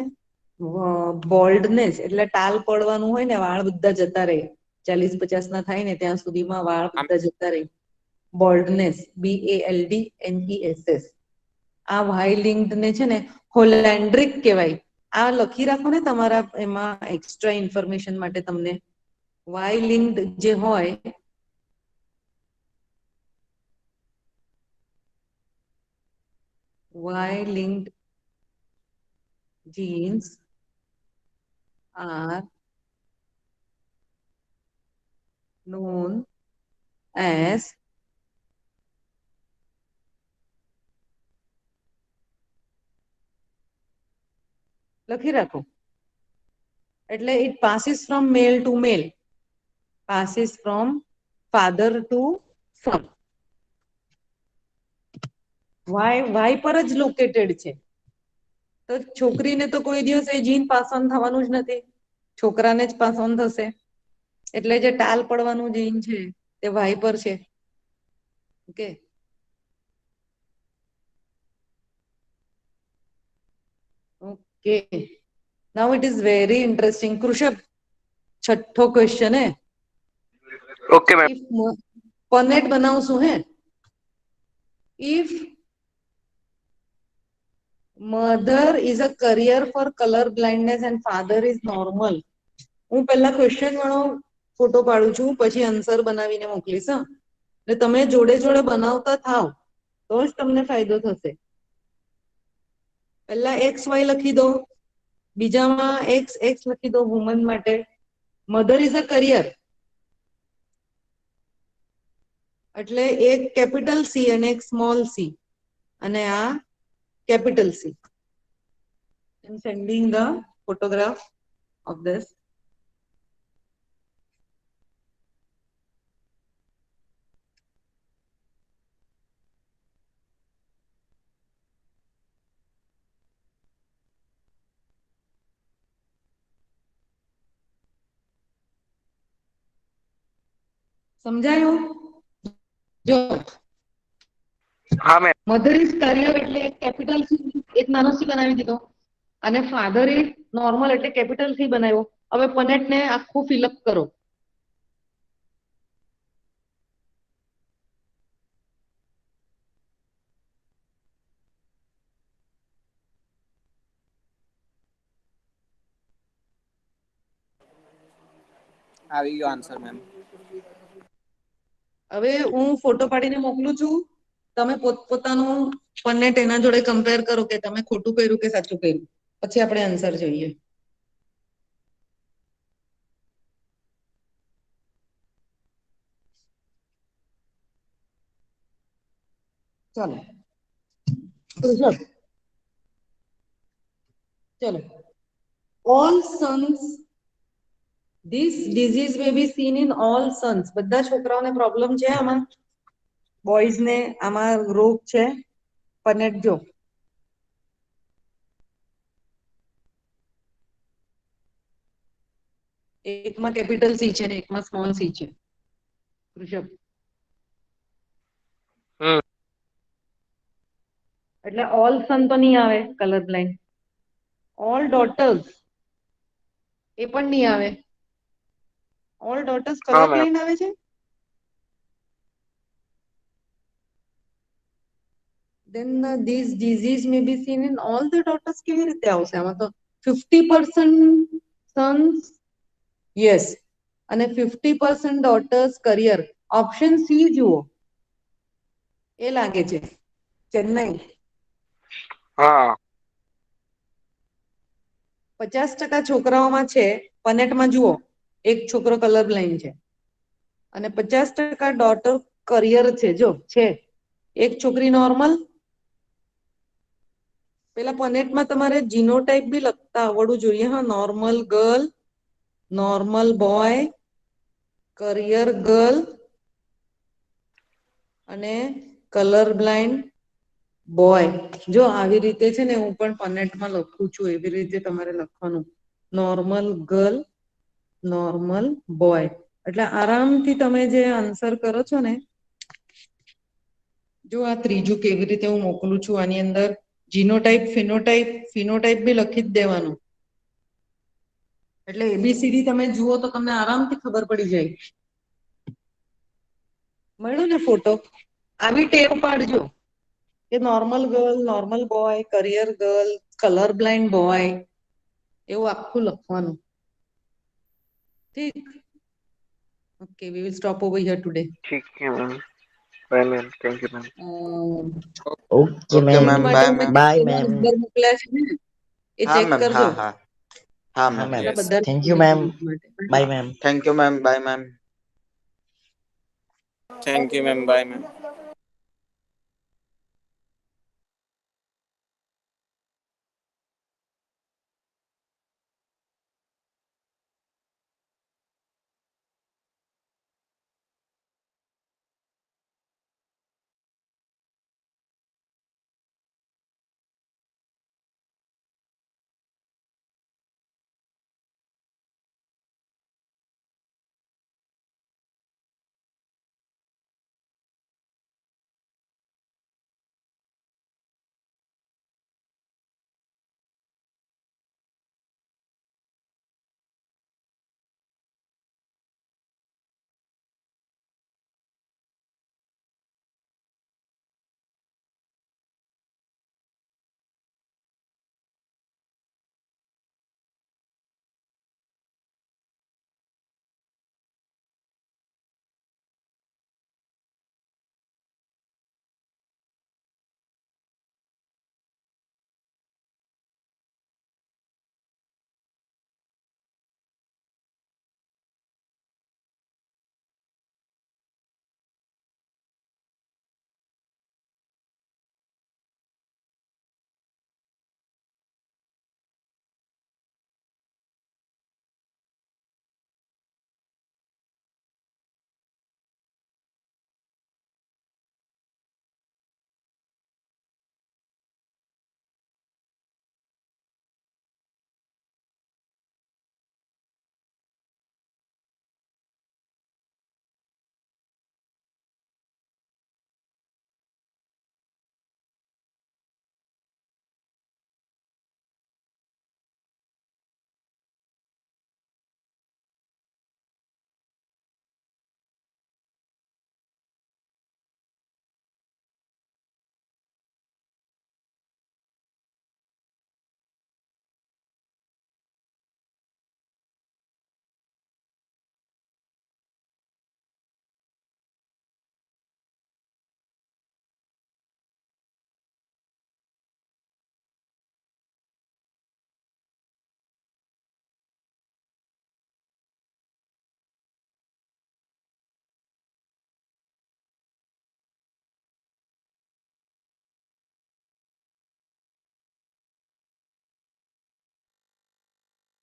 બોલ્ડનેસ એટલે ટાલ પડવાનું હોય ને, વાળ બધા જતા રહે, 40-50 ના થાય ને ત્યાં સુધીમાં વાળ બધા જતા રહે. Boldness, BALDNESS. આ વાય લિંક્ડ ને છે ને હોલેન્ડ્રિક કહેવાય. આ લખી રાખો ને તમારા એમાં એક્સ્ટ્રા ઇન્ફોર્મેશન માટે. તમને વાય લિંક્ડ જે હોય, Y-linked genes are known as લખી રાખો. એટલે it passes from male to male, passes from father to son. Y પર જ લોકેટેડ છે. તો છોકરીને તો કોઈ દિવસ એ જીન પાસ ઓન થવાનું જ નથી, છોકરાને જ પાસ ઓન થશે. એટલે જે ટાલ પડવાનું જીન છે તે વાય પર છે. Okay. Okay, now it is very interesting. Krishabh, 6થો ક્વેશ્ચન હે. Okay ma'am. પનેટ બનાવશું હે. If mother is a career for color blindness and father is normal. હું પહેલા ક્વેશ્ચન વાળો ફોટો પાડું છું, પછી આન્સર બનાવીને મોકલીશ. એટલે તમે જોડે જોડે બનાવતા થાવ તો જ તમને ફાયદો થશે. પહેલા XY લખી દો, બીજામાં X લખી દો વુમન માટે. મધર ઇઝ અ કરિયર એટલે એક કેપિટલ C અને એક સ્મોલ c, અને આ capital C. I'm sending the photograph of this. સમજાયું? જો હા મેમ. મધર ઇઝ કરિયર એટલે એક કેપિટલ C, એક નાનો c બનાવી દીધો, અને ફાધર ઇઝ નોર્મલ એટલે કેપિટલ C બનાવ્યો. હવે પનેટ ને આખું ફિલઅપ કરો. આવી ગયો આન્સર, મેમ. હવે હું ફોટો પાડીને મોકલું છું, તમે પોતપોતાનું પનેટ એના જોડે કમ્પેર કરો કે તમે ખોટું કર્યું કે સાચું કર્યું, પછી આપણે આન્સર જોઈએ. ચાલો ચલો. all sons, this disease may be seen in all sons. બધા છોકરાઓને પ્રોબ્લેમ છે આમાં, બોયઝ ને આમાં રોગ છે. પનેટ જો, એકમાં કેપિટલ C છે ને એકમાં સ્મોલ c છે. ઋષભ, એટલે ઓલ સન તો નહીં આવે કલર બ્લાઇન્ડ. ઓલ ડોટર્સ એ પણ નહીં આવે. ઓલ ડોટર્સ હા કલર મેમ. બ્લાઇન્ડ આવે છે. then this disease may be seen in all the daughters. કેવી રીતે આવશે આમાં? તો 50% sons, yes, અને 50% ડોટર્સ કરિયર. ઓપ્શન સી જુઓ, એ લાગે છે ચેન્નઈ. હા 50% છોકરાઓમાં છે, પનેટમાં જુઓ એક છોકરો કલર બ્લાઇન્ડ છે અને 50% ડોટર કરિયર છે. જો છે એક છોકરી નોર્મલ. પેલા પનેટમાં તમારે જીનોટાઈપ બી લખતા આવડવું જોઈએ. હા, normal girl, normal boy, career girl અને કલર બ્લાઇન્ડ બોય. જો આવી રીતે છે ને હું પણ પનેટમાં લખું છું, એવી રીતે તમારે લખવાનું. Normal girl, normal boy. એટલે આરામથી તમે જે આન્સર કરો છો ને, જો આ ત્રીજું કેવી રીતે હું મોકલું છું, આની અંદર જીનોટાઈપ, ફિનોટાઈપ, ફિનોટાઈપ બી લખી જ દેવાનું. એટલે એબીસીડી તમે જુઓ તો તમને આરામથી ખબર પડી જાય. મળ્યું ને ફોટો? આવી ટેવ પાડજો કે normal girl, normal boy, career girl, colour blind boy, એવું આખું લખવાનું. ઠીક? Okay, we will stop over here today. ઠીક છે ma'am. Bye ma'am. Thank you ma'am. Okay, Okay, ma'am. ma'am. Bye, ma'am. Bye, એના ma'am. નંબર મોકલ્યા છે ને, એ હા ચેક મેમ, કરજો. હા હા હા હા, મેમ. ma'am. Yes. બધા Thank you, ma'am. માટે. Bye, ma'am. Thank you ma'am. Bye ma'am. Thank you, ma'am. Bye, ma'am.